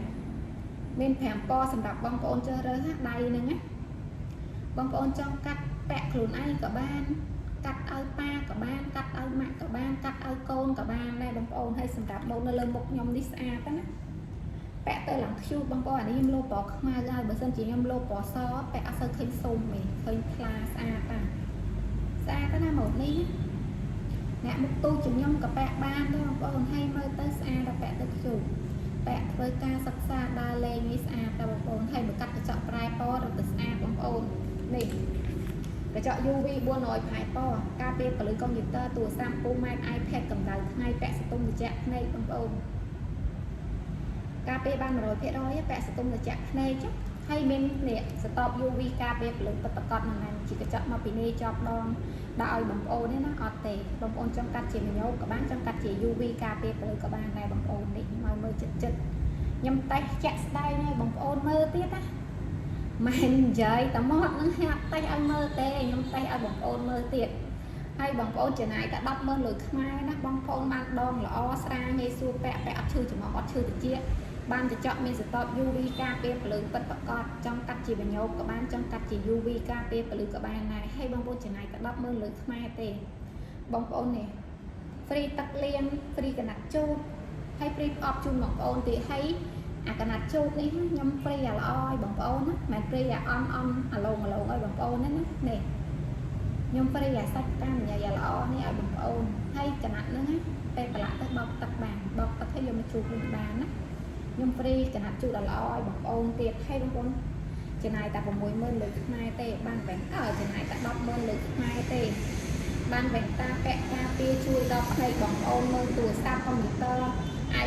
[SPEAKER 1] មាន5ពណ៌សម្រាប់បងប្អូនជ្រើសរើសដៃហ្នឹងណាបងប្អូនចង់កាត់ពាក់ខ្លួនឯងក៏បានកាត់ឲ្យប៉ាក៏បានកាត់ឲ្យម៉ាក់ក៏បានកាត់ឲ្យកូនក៏បានដែរបងប្អូនហើយសម្រាប់ម៉ូតនៅលើមុខខ្ញុំនេះស្អាតណាពាក់ទៅឡើងខ្ជូតបងប្អូនអានេះខ្ញុំលោពណ៌ខ្មៅហើយបើសិនជាខ្ញុំលោពណ៌សពាក់អត់សូវឃើញសូមទេឃើញថ្លាស្អាតណាម៉ូតនេះអ្នកមុខទូជាខ្ញុំក៏ពាក់បានដែរបងប្អូនហើយមើលទៅស្អាតតែពាក់ទៅខ្ជូតពាក់ធ្វើការសិក្សាដើរលេងនេះស្អាតតែបងប្អូនហើយបើកាត់កញ្ចក់ប្រែពណ៌រត់ទៅស្អាតបងប្អូននេះកញ្ចក់ UV 400ផែពណ៌ការពារពលឺកុំព្យូទ័រទូរស័ព្ទពូម៉ែត iPad កម្ដៅថ្ងៃពាក់សតុំត្រជាក់ភ្នែកបងប្អូនការពារបាន 100%ពាក់សតុំត្រជាក់ភ្នែកចុះហើយមាននេះស្តប UV ការពារពលឺពិតប្រាកដមិនមែនជាកញ្ចក់មកពីនេះចប់ដងដាក់ឲ្យបងប្អូនទេណាអត់ទេបងប្អូនចង់កាត់ជាម៉ញោបក៏បានចង់កាត់ជា UV ការពារពលឺក៏បានដែរបងប្អូននេះមកមើលចិត្តខ្ញុំតេស្តជាក់ស្ដែងឲ្យបងប្អូនមើលទៀតណាមិននិយាយតែមកនឹងហាក់តេស្តឲ្យមើលទេខ្ញុំតេស្តឲ្យបងប្អូនមើលទៀតហើយបងប្អូនចំណាយតែ 100,000 លុយខ្មែរណាបងប្អូនបានដងល្អស្រាងាយស្រួលពាក់អត់ឈឺច្រមុះអត់ឈឺត្រចៀកបានកញ្ចក់មានស្តប UV ការពារពលឺពិតប្រាកដចង់កាត់ជាម៉ញោបក៏បានចង់កាត់ជា UV ការពារពលឺក៏បានដែរហើយបងប្អូនចំណាយតែ 100,000 លុយខ្មែរទេបងប្អូននេះ free ទឹកលាង free កណាត់ជូតហើយ free ផ្អប់ជូនបងប្អូនទៀតហើយអាកណាត់ជូតនេះខ្ញុំ free អាល្អឲ្យបងប្អូនណាមិន free អាអន់អាឡងឲ្យបងប្អូនណានេះខ្ញុំ free អាសាច់តាមនិយាយអាល្អនេះឲ្យបងប្អូនហើយកណាត់ហ្នឹងណាពេលប្រឡាក់ទៅបោកទឹកបានបោកទឹកឲ្យយកមកជូតវិញបានណាខ្ញុំ free កណាត់ជូតអាល្អឲ្យបងប្អូនទៀតហើយបងប្អូនចំណាយតែ 60000 លុយខ្មែរទេបានតែចំណាយតែ 100,000 លុយខ្មែរទេបានវ៉ែនតាពាក់ការពារជួយដល់ភ្នែកបងប្អូនមើលទូរស័ព្ទកុំព្យូទ័រ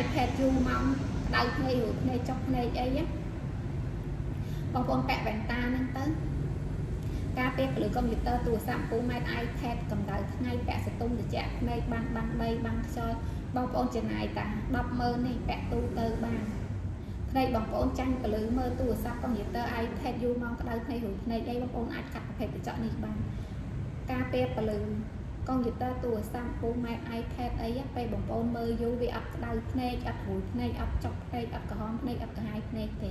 [SPEAKER 1] iPad យូរមកដៅភ្នែករួចភ្នែកចុកភ្នែកអីណាបងប្អូនពាក់វ៉ែនតាហ្នឹងទៅការពារពលឺកុំព្យូទ័រទូរស័ព្ទពូម៉ែត iPad កម្ដៅថ្ងៃពាក់សតុំត្រជាក់ភ្នែកបាំងដីបាំងខ្យល់បងប្អូនចំណាយតែ 100,000 នេះពាក់ទូទៅបានភ្នែកបងប្អូនចាញ់ពលឺមើលទូរស័ព្ទកុំព្យូទ័រ iPad យូរមកក្តៅភ្នែករួចភ្នែកអីបងប្អូនអាចកាត់ប្រភេទកញ្ចក់នេះបានការពារពលឺក កុំព្យូទ័រទូរស័ព្ទពូម៉ែ iPad អីពេលបងប្អូនមើលយូរវាអត់ក្តៅភ្នែកអត់រួយភ្នែកអត់ចុកភ្នែកអត់ក្រហមភ្នែកអត់កាហាយភ្នែកទេ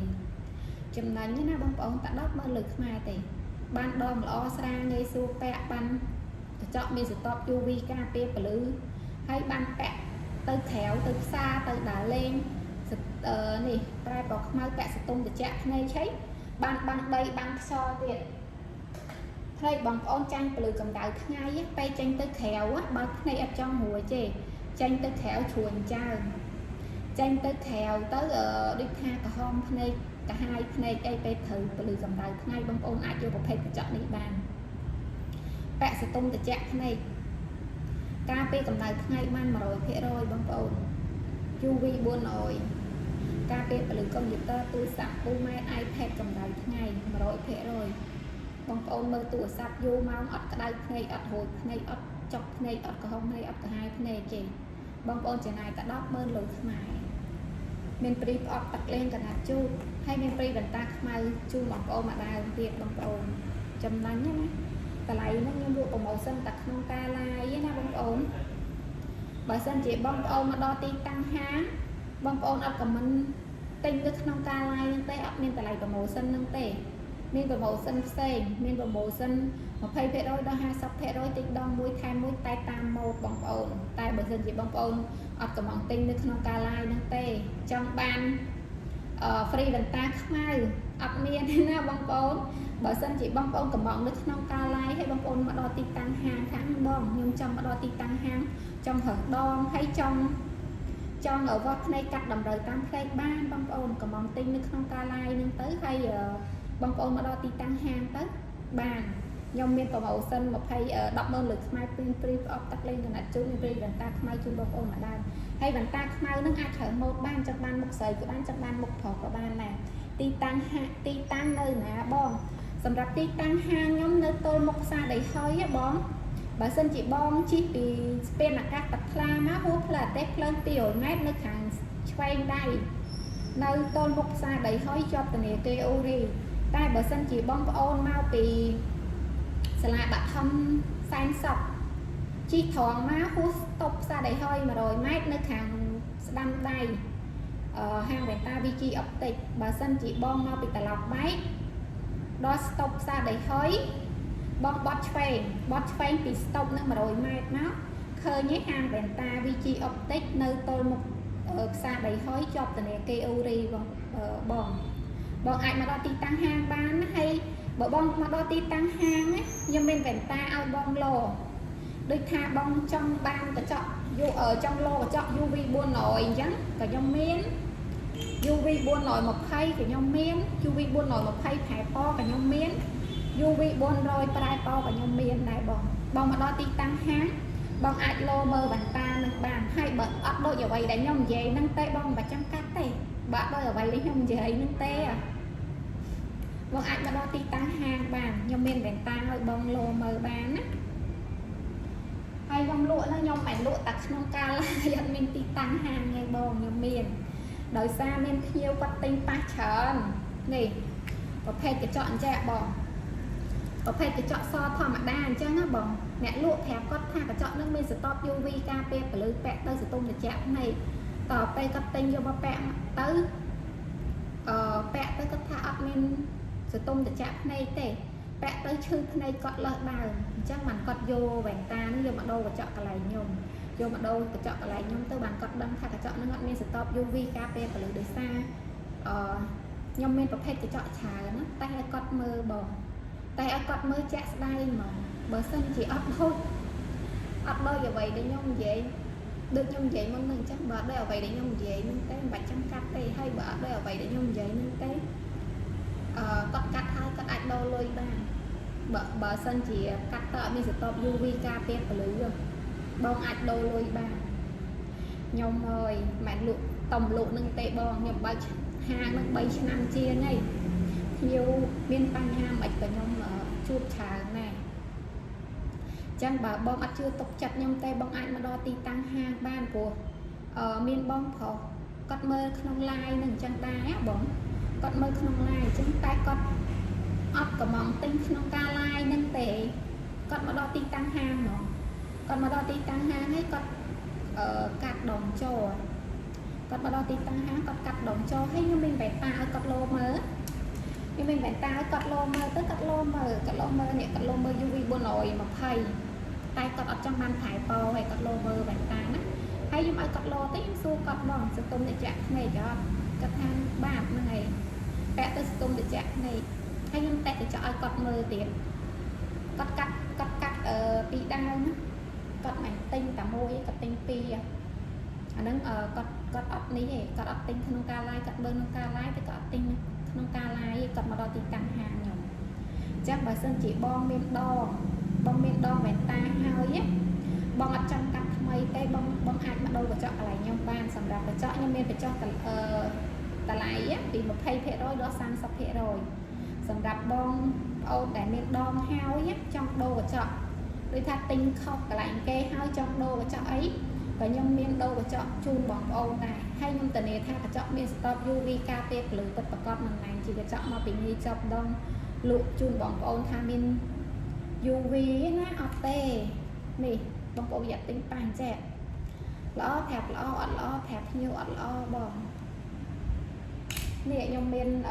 [SPEAKER 1] ចំណេញណាបងប្អូនតា10មើលលើខ្មែរទេបានដងល្អស្រាលងាយស្រួលពាក់បានកញ្ចក់មានសតប UV ការពារពលឺហើយបានពាក់ទៅក្រៅទៅផ្សារទៅដើរលេងនេះប្រែពណ៌ខ្មៅពាក់សតុងត្រជាក់ភ្នែកហើយបានបាំងដីបាំងខ្យល់ទៀតហើយបងប្អូនចាញ់ពលឺកម្ដៅថ្ងៃពេលចេញទៅក្រៅបើភ្នែកអត់ចង់រួចទេចេញទៅក្រៅជ្រួញចើងចេញទៅក្រៅទៅដូចថាក្រហមភ្នែកកាហាយភ្នែកអីពេលត្រូវពលឺកម្ដៅថ្ងៃបងប្អូនអាចយកប្រភេទកញ្ចក់នេះបានពាក់សតុងត្រជាក់ភ្នែកការពេលកម្ដៅថ្ងៃបាន 100% បងប្អូន UV 400ការពេលពលឺកុំព្យូទ័រទូរស័ព្ទពូម៉ែ iPad កម្ដៅថ្ងៃ 100% បងប្អូនមើលទូរស័ព្ទយូរម៉ោងអត់ក្តៅភ្នែកអត់រួចភ្នែកអត់ចុកភ្នែកអត់ក្រហមភ្នែកអត់កាហាយភ្នែកទេបងប្អូនចំណាយតែ10ម៉ឺនលុយខ្មែរមានព្រីផ្អប់ទឹកលេងកណាត់ជូតហើយមានព្រីបន្តាខ្មៅជូនបងប្អូនមកដើមទៀតបងប្អូនចំណេញណាតម្លៃហ្នឹងខ្ញុំលក់ promotion តែក្នុងការ live ណាបងប្អូនបើសិនជាបងប្អូនមកដល់ទីតាំងហាងបងប្អូនអត់ comment ទិញនៅក្នុងការ live ហ្នឹងទេអត់មានតម្លៃ promotion ហ្នឹងទេមាន promotion ផ្សេងមាន promotion 20% ដល់ 50% តិចដល់មួយថែមមួយតែតាមម៉ូដបងប្អូនតែបើសិនជាបងប្អូនអត់កំងទិញនៅក្នុងការ live ហ្នឹងទេចង់បានfree បន្តាខ្មៅអត់មានទេណាបងប្អូនបើសិនជាបងប្អូនកំងនៅក្នុងការ live ហើយបងប្អូនមកដល់ទីតាំងហាងខាងបងខ្ញុំចង់មកដល់ទីតាំងហាងចង់រើសដងហើយចង់វត្តភ្នែកកាត់តម្រូវតាមផ្លេកបានបងប្អូនកំងទិញនៅក្នុងការ live ហ្នឹងទៅហើយបងប្អូនមកដល់ទីតាំងហាងទៅបានខ្ញុំមាន promotion 10ម៉ឺនលើខ្មែរព្រីផ្អប់ទឹកលេងកណាត់ជូនមានព្រីវ៉ាន់តាខ្មៅជូនបងប្អូនម្ដងហើយវ៉ាន់តាខ្មៅហ្នឹងអាចត្រូវម៉ូតបានចង់បានមុខស្រីក៏បានចង់បានមុខប្រុសក៏បានដែរទីតាំងនៅណាបងសម្រាប់ទីតាំងហាងខ្ញុំនៅទល់មុខផ្សារដីហុយបងបើសិនជាបងជិះពីស្ពានអាកាសទឹកថ្លាមកហួសផ្លូវអាទេសផ្លូវ200ម៉ែត្រនៅខាងឆ្វេងដៃនៅទល់មុខផ្សារដីហុយជាប់ធនាគារអូរីតែបើសិនជាបងប្អូនមកពីសាលាបាក់ធំសែនសុខជិះត្រង់មកហួសស្តុបផ្សារដីហុយ100ម៉ែត្រនៅខាងស្ដាំដៃហាងវ៉ែនតា VG Optic បើសិនជាបងមកពីត្រឡប់បែកដល់ស្តុបផ្សារដីហុយបងបត់ឆ្វេងពីស្តុបនឹង100ម៉ែត្រមកឃើញឯហាងវ៉ែនតា VG Optic នៅទល់មុខផ្សារដីហុយជាប់ធនាគារអូរីបងអាចមកដល់ទីតាំងហាងបានណាហើយបើបងមកដល់ទីតាំងហាងខ្ញុំមានវ៉ែនតាឲ្យបងលោដូចថាបងចង់បានកញ្ចក់ចង់លោកញ្ចក់ UV 400អញ្ចឹងក៏ខ្ញុំមាន UV 420ក៏ខ្ញុំមាន UV 420ផែពណ៌ក៏ខ្ញុំមាន UV 400ប្រែពណ៌ក៏ខ្ញុំមានដែរបងមកដល់ទីតាំងហាងបងអាចលោមើលវ៉ែនតានឹងបានហើយបើអត់ដូចអ្វីដែលខ្ញុំនិយាយហ្នឹងទេបងមិនចាំកាត់ទេបើដោយអ្វីដែលខ្ញុំនិយាយហ្នឹងទេបងអាចមកដល់ទីតាំងហាងបានខ្ញុំមានវ៉ែនតាឲ្យបងលោមើលបានណាហើយខ្ញុំលក់ហ្នឹងខ្ញុំមិនលក់តែក្នុងការឡាយអត់មានទីតាំងហាងទេបងខ្ញុំមានដោយសារមានភ្ញៀវគាត់ទិញប៉ះច្រើននេះប្រភេទកញ្ចក់អញ្ចឹងបងប្រភេទកញ្ចក់សធម្មតាអញ្ចឹងណាបងអ្នកលក់ប្រាប់គាត់ថាកញ្ចក់ហ្នឹងមានសតប UV ការពារពលឺពាក់ទៅសតុំត្រជាក់ភ្នែកតទៅគាត់ទិញយកមកពាក់ទៅពាក់ទៅគាត់ថាអត់មានសតុំត្រជាក់ភ្នែកទេពាក់ទៅឈឺភ្នែកគាត់លើសដើមអញ្ចឹងបានគាត់យកវ៉ែនតានេះយកមកដូរកញ្ចក់កន្លែងខ្ញុំយកមកដូរកញ្ចក់កន្លែងខ្ញុំទៅបានគាត់ដឹងថាកញ្ចក់ហ្នឹងអត់មានសតប UV ការពារពលឺដោយសារខ្ញុំមានប្រភេទកញ្ចក់ច្រើនណាតែឲ្យគាត់មើលបងតែឲ្យគាត់មើលជាក់ស្ដែងហ្មងបើសិនជាអត់ដូចអ្វីដែលខ្ញុំនិយាយដូចខ្ញុំនិយាយមុនហ្នឹងអញ្ចឹងបើដោយអ្វីដែលខ្ញុំនិយាយហ្នឹងទេមិនបាច់ចាំកាត់ទេហើយបើអត់ដោយអ្វីដែលខ្ញុំនិយាយហ្នឹងទេគាត់កាត់ហើយគាត់អាចដូរលុយបានបើសិនជាកាត់ទៅអត់មានសតប UV ការពារពលឺបងអាចដូរលុយបានខ្ញុំអើយមិនលក់តំលក់នឹងទេបងខ្ញុំបើកហាងនឹង3ឆ្នាំជាងហើយភ្ញៀវមានបញ្ហាមិនក៏ខ្ញុំជួបច្រើនណាស់អញ្ចឹងបើបងអត់ជឿទុកចិត្តខ្ញុំទេបងអាចមកដល់ទីតាំងហាងបានព្រោះមានបងប្រុសគាត់មើលក្នុង live នឹងអញ្ចឹងដែរបងគាត់មើលក្នុង live អញ្ចឹងតែគាត់អត់កំងទិញក្នុងការ live នឹងទេគាត់មកដល់ទីតាំងហាងហ្មង còn mà đo tí tăng hang ấy còn cắt đồng cho còn mà đo tí tăng hang còn cắt đồng cho hay như mình phải ta cắt lô mơ như mình phải ta cắt lô mơ tới cắt lô mơ nhẹ cắt lô mơ UV bữa nồi mà thầy tay cắt ở trong bàn thải bò hay cắt lô mơ phải ta á hay như ai cắt lô tới xu cắt bằng sự tôm để chạm này cho cắt than bạc này vẽ tới tôm để chạm này hay như tay thì cho ai cắt mơ tiền cắt bị đau á cắt mảnh tinh cả môi cắt tinh pi anh đang cắt ấp ní vậy cắt ấp tinh thân ca lai cắt bên ca lai tới cắt tinh thân ca lai cắt mà đo tinh tăng hàng nhỉ chắc bà sơn chỉ bom miên đo về ta hơi á bom ở trong cắt mấy cái bom ai mà đâu có chọn lại nhau ban sầm rạp phải chọn nhưng miên phải cho ta lại á thì một thay phê rồi đó sang sắp phê rồi sầm rạp bom ô để miên đom hao á trong đô của chọn đôi tha tinh không cả lại kê hao trong đô của chọn ấy và nhung miên đô của chọn chun bóng ô này hay nhung tờ này tha cả chọn miên stop UV KT lử tất cả con mình này chỉ có chọn mà bình nghi chọn đông lụ chun bóng ô tha miên UV nó ọt tê nè bóng ô giật tính bàn chẹt lõ thẹp nhiều ọt lõ bóng nè nhung miên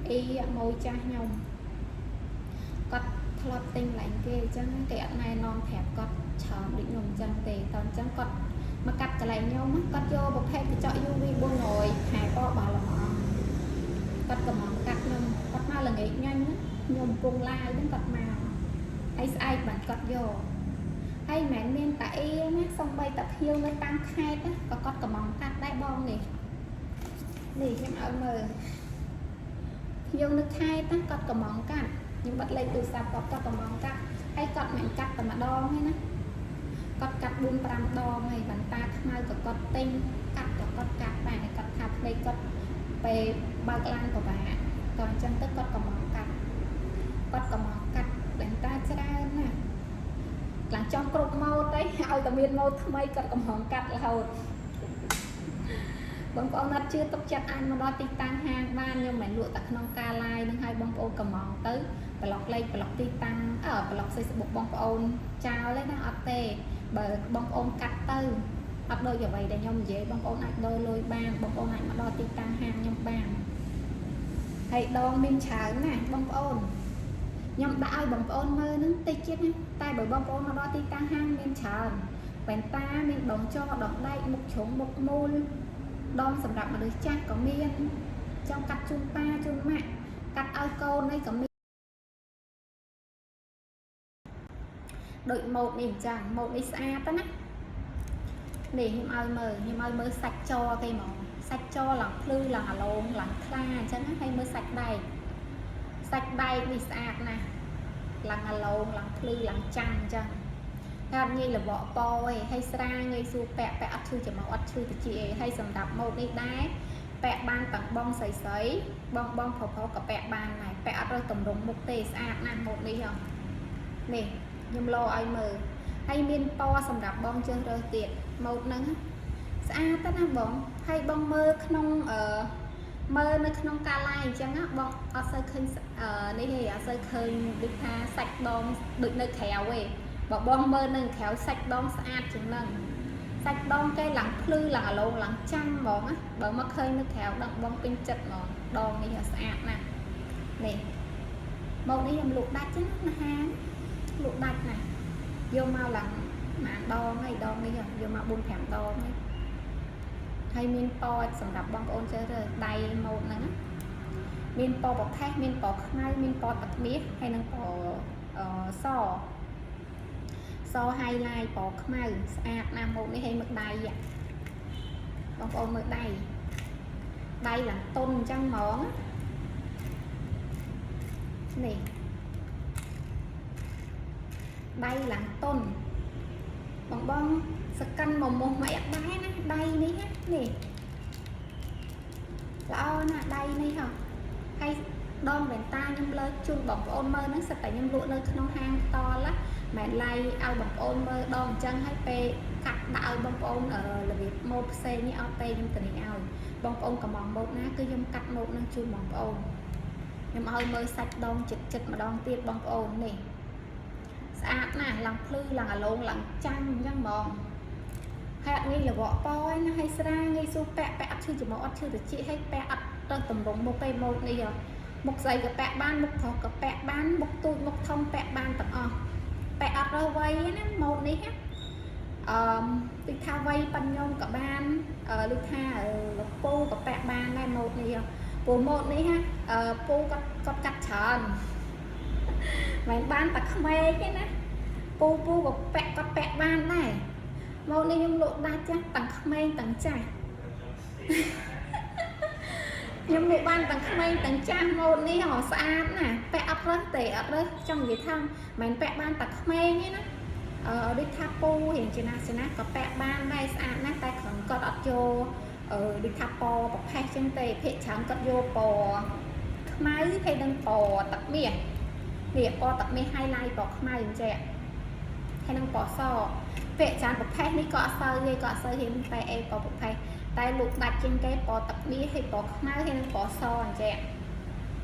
[SPEAKER 1] y môi cha nhung cắt thọt tinh lạnh kê chẳng cái này non thẹp cắt chọn định nhung chân tề toàn chẳng cắt mà cắt cái lại nhau mất cắt vô một thêm thì chọn UV buông ngồi hai có bảo là họ cắt cầm mỏng cắt nhưng cắt nào là nghĩ nhanh nhung cùng lai đến cắt màu ai bạn cắt vô hay mẹ nên tại xong bay tập hiêu nó tăng khai đó có cắt cầm mỏng cắt đai bom này nè em ở mờ hiêu nó khai tắt cắt cầm mỏng cắt nhưng bắt lấy từ sạp cắt cầm mỏng cắt hay cắt mẹ cắt tầm mà đo hay nè cắt buông pram đo này bàn ta mai có cắt tinh cắt bài cắt thạp đây cắt về bao lan của bà còn chân tức cắt cầm mỏng cắt đánh ta ra nè là trong cột màu đấy ao tầm miên màu thay cắt cầm mỏng cắt là hầu bông con nó chưa tốt chặt ăn mà đo tinh tăng hàng ban nhưng mà lụa tạc non ca lai nâng hai bông ôn cầm mỏng tới và lọc lây và lọc tinh tăng ở và lọc xây buộc bông ôn trao lấy nó ọt tê bởi bông ôn cắt tư ọt đôi như vậy để nhom dễ bông ôn ảnh đôi lôi ban bông ôn ảnh mà đo tinh tăng hàng nhom bàn hãy đo minh trái này bông ôn nhom đã ai bông ôn mơ nâng tê chết tay bởi bông ôn nó đo tinh tăng hàng minh trái bèn ta mình đóng cho đọc đây một chống một môn đong sầm đậm mà được chắc có miên trong cắt chun pa chun mạng cắt ao câu đây có miên đợi một này chẳng một đi xa tất á để nhưng ai mới sạch cho cây mỏ sạch cho là lư là lồn là kha chân hay mới sạch đây đi xa nè là lồn là lư là chăn chân làm như là vỏ po hay ra người su pẹ chui chỉ màu chui thì chị hay sầm đập một đi đá pẹ ban tặng bong sấy bong phổ cả pẹ ban này pẹ rồi tầm đồng một tê sạc nè một đi không nè nhưng lo ai mờ hay miên po sầm đập bong chơi rồi tiệt một nắng xa tất năng bóng hay bong mơ không mơ nó không ca lai chẳng á bong ở sơi khơi đây thì ở sơi khơi được tha sạch bong được nơi khéo ấy bỏ bong mơ nâng khéo sạch đong sạch chừng nâng sạch đong cây lắng lư là lông lắng chăm bóng á bởi mất hơi nước khéo đặng bong pin chật mà đong này là sạch nè nè màu này làm lụt đạch chứ nó hang lụt đạch này vô mau là mạng đo ngay đo đi rồi vô mau buông thèm đo ngay hay miên po sầm đập bong ôn chơi rồi đầy màu nè miên po bọc thép miên po ngay miên po tập mía hay nâng po so hai lai bỏ màu nam một này hay mực đầy vậy bông ôn mực đây là tôn trong món này đây là tôn bong sạc canh một mẹ đáy đây đi nè là nè đây đi hả hay đong về ta nhưng lớn chung bóng ôn mơ nó sẽ phải nhâm lụa nơi không hang to lắm mẹ lay ao bóng ôn mơ đòn chân hay pe cắt đạo bóng ôn ở là việc một xe như ao tây nhưng tình ao bóng ôn cả mỏng một ná cứ dâm cắt một năng chui bóng ôn nhưng mà hơi mơ sạch đòn chịch mà đòn tiết bóng ôn nè áp nè làm plư làm ở lộn làm chăng chăng mòn hạt nghi là vỏ poi nó hay ra nghi su pẹ pẹ chưa chỉ một chưa được chị hay pẹ trong tầm rộng một cây một này giờ một giày của pẹ ban một thọ của pẹ ban một tui một thông pẹ ban tập pẹ rồi vay nó một này hết đi tha vay pan nhông cả ban đi tha lộc po của pẹ ban này một này giờ của một này ha po có cắt tròn mày ban tật mê cái nè po po của pẹ ban này một này nhung lộ đa chắc tầng mê tầng chả nhưng một ban tầng khmei tầng trang một đi họ xa nè pẹ ấp rất tệ ấp rất trong gì thăm mình pẹ ban tầng khmei nhé nó ở đi thapo hiện trên này có pẹ ban đây xa nè tay khẩn có đọt vô ở đi thapo bọc hai chân tề phê trắng có vô bò khmei hay đang bò tập miệng bò tập miệng highlight bò khmei trẻ hay đang bò so phê trắng bọc hai ní có sơ hiện tay em có bọc hai tay lục đặt trên cái bò tập mi hay bò máu hay là bò so trẻ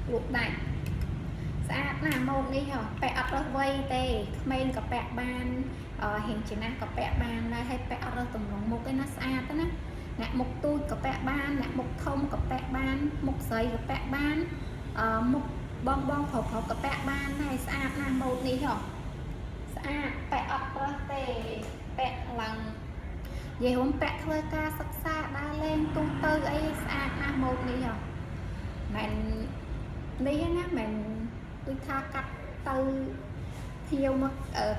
[SPEAKER 1] lục đặt xã là một đi hả bẹ ấp đó vây tê men có bẹ ban hiện chỉ năng có bẹ ban này hay bẹ ấp đó tầm một cái nó xa đó nè một tôi có bẹ ban nè một không có bẹ ban một giấy có bẹ ban một bong bong phổ có bẹ ban này xa là một đi hả xa bẹ ấp đó tê bẹ lần về hôm bẹ thôi ca sắc xa đa lên tung tư ấy xa một đi hả mình đi á mình tôi tha cắt tư thiêu mà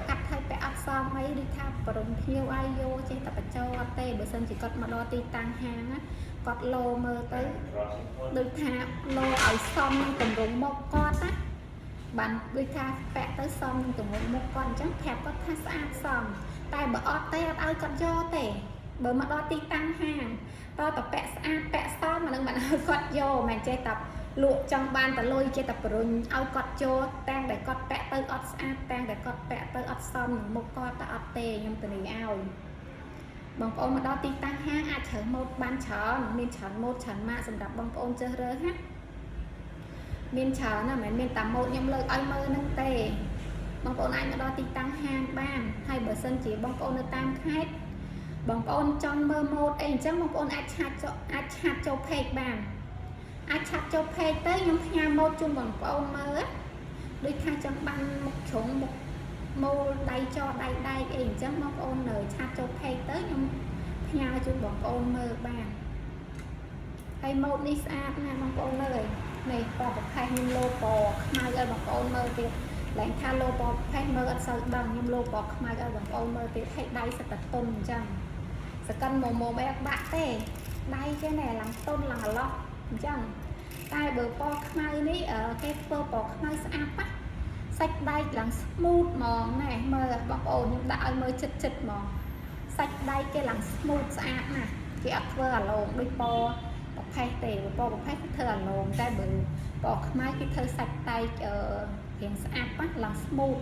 [SPEAKER 1] cắt hay bẹ ấp xong ấy đi tha và đồng thiêu ai vô trên tập châu tê bữa sân chỉ có mà đo ti tăng hàng á có lô mơ tới được tha lô ở xong tầm rụng một con á bạn đi tha bẹ tới xong tầm rụng một con chẳng thẹp có tha xa xong tay bữa ót tay ai con do tệ bởi mà đo ti tăng hàng to tập bẹ sao mà đừng bạn hơi cọt vô mà chơi tập lụa trong ban tập lôi chơi tập rồi ao cọt vô tan để cọt bẹ tới ót tan để cọt bẹ tới ót xong một con ta ót tê nhưng từ này ao bằng ôn mà đo ti tăng hàng ai chở một ban chọn miền chọn một chọn mà sầm đập bằng ôn chơi rơi ha miền chọn là miền tầm một nhâm lời ai mơ nâng tê bằng ôn anh đo ti tăng hàng ban hay bờ sân chỉ bằng ôn nó tam khách bằng ôn trong mơ một ấy chắc bằng ôn ai chặt cho phê bàn ai chặt cho phê tới nhóm nhà một chung bằng ôn mơ á đôi khai trong băng một chúng một mô đây cho đây ấy chắc bằng ôn lời chặt cho phê tới nhóm nhà chung bằng ôn mơ bàn hay một đi xa nè bằng ôn lời này bò một khai nhưng lô bò mai ơi bằng ôn mơ tiệt lãnh tha lô bò khai mơ ăn sợi bằng nhưng lô bò mai ơi bằng ôn mơ tiệt hay đây sẽ tập tôn chẳng sẽ cần mồ bé bạc tê đây cái này làm tôn là lọ chẳng tay bờ po khai ní ở cái phơ bò khai áp á sạch đây làm smooth mòn này mơ bọc ổn nhưng đã mới chật mòn sạch đây cái làm smooth áp nè cái áp phơ lồn đôi po bọc khai tề po bọc khai thơ lồn tay bờ bò khai cái thơ sạch tay hiện áp á làm smooth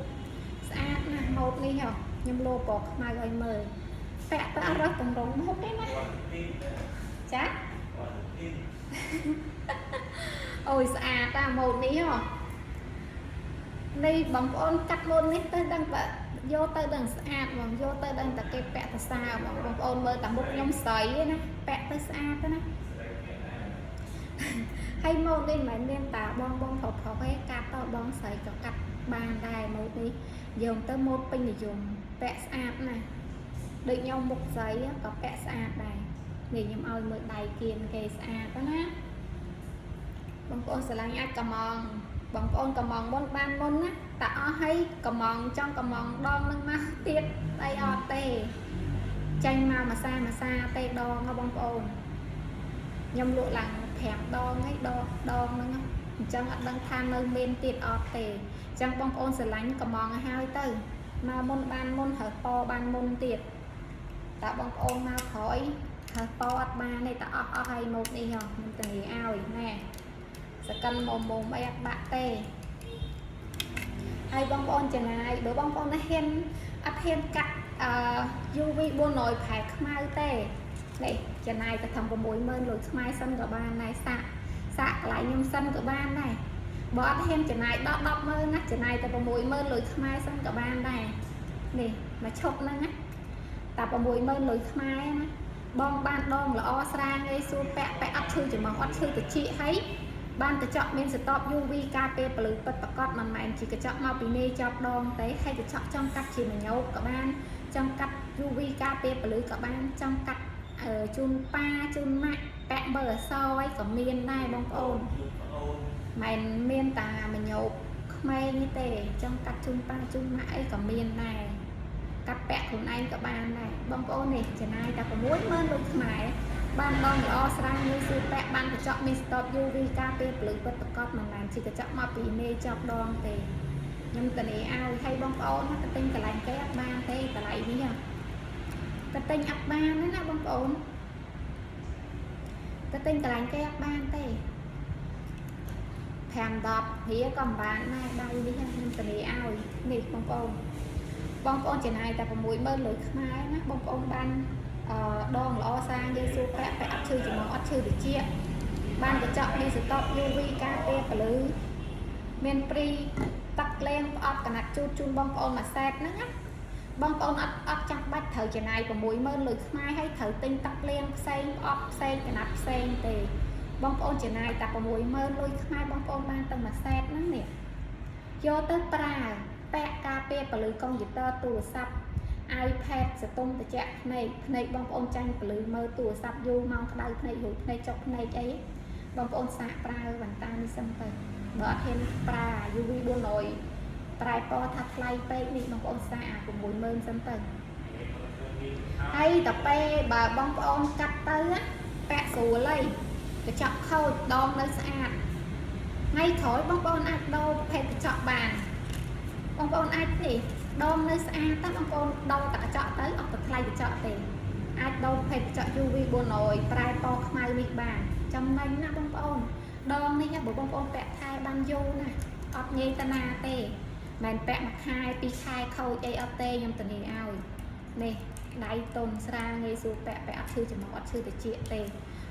[SPEAKER 1] áp nè một đi hả nhưng lô bò khai rồi mời bẹ ta rất tầm rộng một cái này chắc ôi xa ta một ní hả đây bóng ôn cắt môn nít tới đang vô tới đằng xa bằng vô tới đằng ta cái bẹ ta xa bóng ôn mơ tầm một nhóm sấy nè bẹ tới xa tới nè hay môn đi mà nên ta bong thọc cái cắt tao bong sấy cho cắt bàn đài một đi dùng tới một pin để dùng bẹ xa này đợi nhau một giấy có bẹ xa đây để nhóm ơi mới đầy kiên kề xa đó nè bằng con sẽ làm ai cầm mòn bằng con cầm mòn bốn ban môn á tạo hay cầm mòn trong cầm mòn đo nâng ma tiết đây o tê tranh mà xa tê đo nó bong ôn nhâm lụa lằng thèm đo ngay đo nâng chẳng đang tham nơi bên tiết o tê chẳng bong ôn sẽ lánh cầm mòn hai tư mà môn ban môn hở po ban môn tiết tạo bong ôn mau khỏi hở po ba này tạo hay một đi nhờ mình từng ao nè sẽ cân mồm bay bạc tê hay bong ôn chừng này bữa bong ôn nó hen cắt UV buôn nồi phải mai tê này chừng này ta thầm có mối mơn rồi mai sân của ba này xạ lại nhung sân của ba này បើអត់ហ៊ានចំណាយដល់100000ណាចំណាយតែ60000លុយខ្មែរសិនក៏បានដែរនេះមកឈប់ហ្នឹងណាតែ60000លុយខ្មែរណាបងបានដងល្អស្រាងាយស្រួលពាក់អត់ឈឺច្រមុះអត់ឈឺត្រចៀកហើយបានកញ្ចក់មានសតប UV ការពារពលឺពិតប្រាកដមិនមែនជាកញ្ចក់មកពីនេចប់ដងទេហើយកញ្ចក់ចង់កាត់ជាមញោបក៏បានចង់កាត់ UV ការពារពលឺក៏បានចង់កាត់ជូនប៉ាជូនម៉ាក់ពាក់បើអសអីក៏មានដែរបងប្អូនមិនមានតាមញោបក្មេងទេចង់កាត់ជូនប៉ាជូនម៉ាក់អីក៏មានដែរកាត់ពាក់ខ្លួនឯងក៏បានដែរបងប្អូននេះចំណាយតែ60000លុយខ្មែរបានដងល្អស្រាលងាយស្រួលពាក់បានកញ្ចក់មានស្តប UV ការពារពលឺពិតប្រាកដមិនមែនជាកញ្ចក់មកពីនេចប់ដងទេខ្ញុំតានីឲ្យហើយបងប្អូនទៅទិញកន្លែងគេអត់បានទេតម្លៃនេះទៅទិញអត់បានណាបងប្អូនទៅទិញកន្លែងគេអត់បានទេ5-10រៀលក៏មិនបានដែរដៃនេះខ្ញុំតានីឲ្យនេះបងប្អូនចំណាយតែ60000លុយខ្មែរណាបងប្អូនបានដងល្អស្រាលងាយស្រួលពាក់អត់ឈឺច្រមុះអត់ឈឺត្រចៀកបានកញ្ចក់មានសតប UV ការពារពលឺមានព្រីទឹកលេងផ្អប់កណាត់ជូនបងប្អូនមួយសែតហ្នឹងណាបងប្អូនអត់ចាំបាច់ត្រូវចំណាយ60000លុយខ្មែរហើយត្រូវទិញទឹកលេងផ្សេងផ្អប់ផ្សេងកណាត់ផ្សេងទេបងប្អូនចំណាយតែ60000លុយខ្មែរបងប្អូនបានទៅមួយសែតហ្នឹងនេះយកទៅប្រើពាក់ការពារពលឺកុំព្យូទ័រទូរស័ព្ទ iPad សតុំត្រជាក់ភ្នែកបងប្អូនចាញ់ពលឺមើលទូរស័ព្ទយូរម៉ោងក្តៅភ្នែករួចភ្នែកចុកភ្នែកអីបងប្អូនសាកប្រើវ៉ាន់តានេះសិនទៅបើអត់ហ៊ានប្រើ UV 400ប្រែពណ៌ថាថ្លៃពេកនេះបងប្អូនសាកអា60000សិនទៅហើយតពេលបើបងប្អូនកាត់ទៅពាក់ស្រួលហើយកញ្ចក់ខូចដងនៅស្អាតថ្ងៃក្រោយបងប្អូនអាចដូរប្រភេទកញ្ចក់បានបងប្អូនអាចនេះដងនៅស្អាតតែបងប្អូនដូរតែកញ្ចក់ទៅអត់ទៅថ្លៃកញ្ចក់ទេអាចដូរប្រភេទកញ្ចក់ UV 400ប្រែពណ៌ខ្មៅនេះបានចំណេញណាបងប្អូនដងនេះបើបងប្អូនពាក់ខែបានយូរណាអត់ងាយតាណាទេមិនពាក់មួយខែ2ខែខូចអីអត់ទេខ្ញុំធានាឲ្យនេះដៃតុនស្រាលងាយស្រួលពាក់អត់ឈឺច្រមុះអត់ឈឺត្រចៀកទេ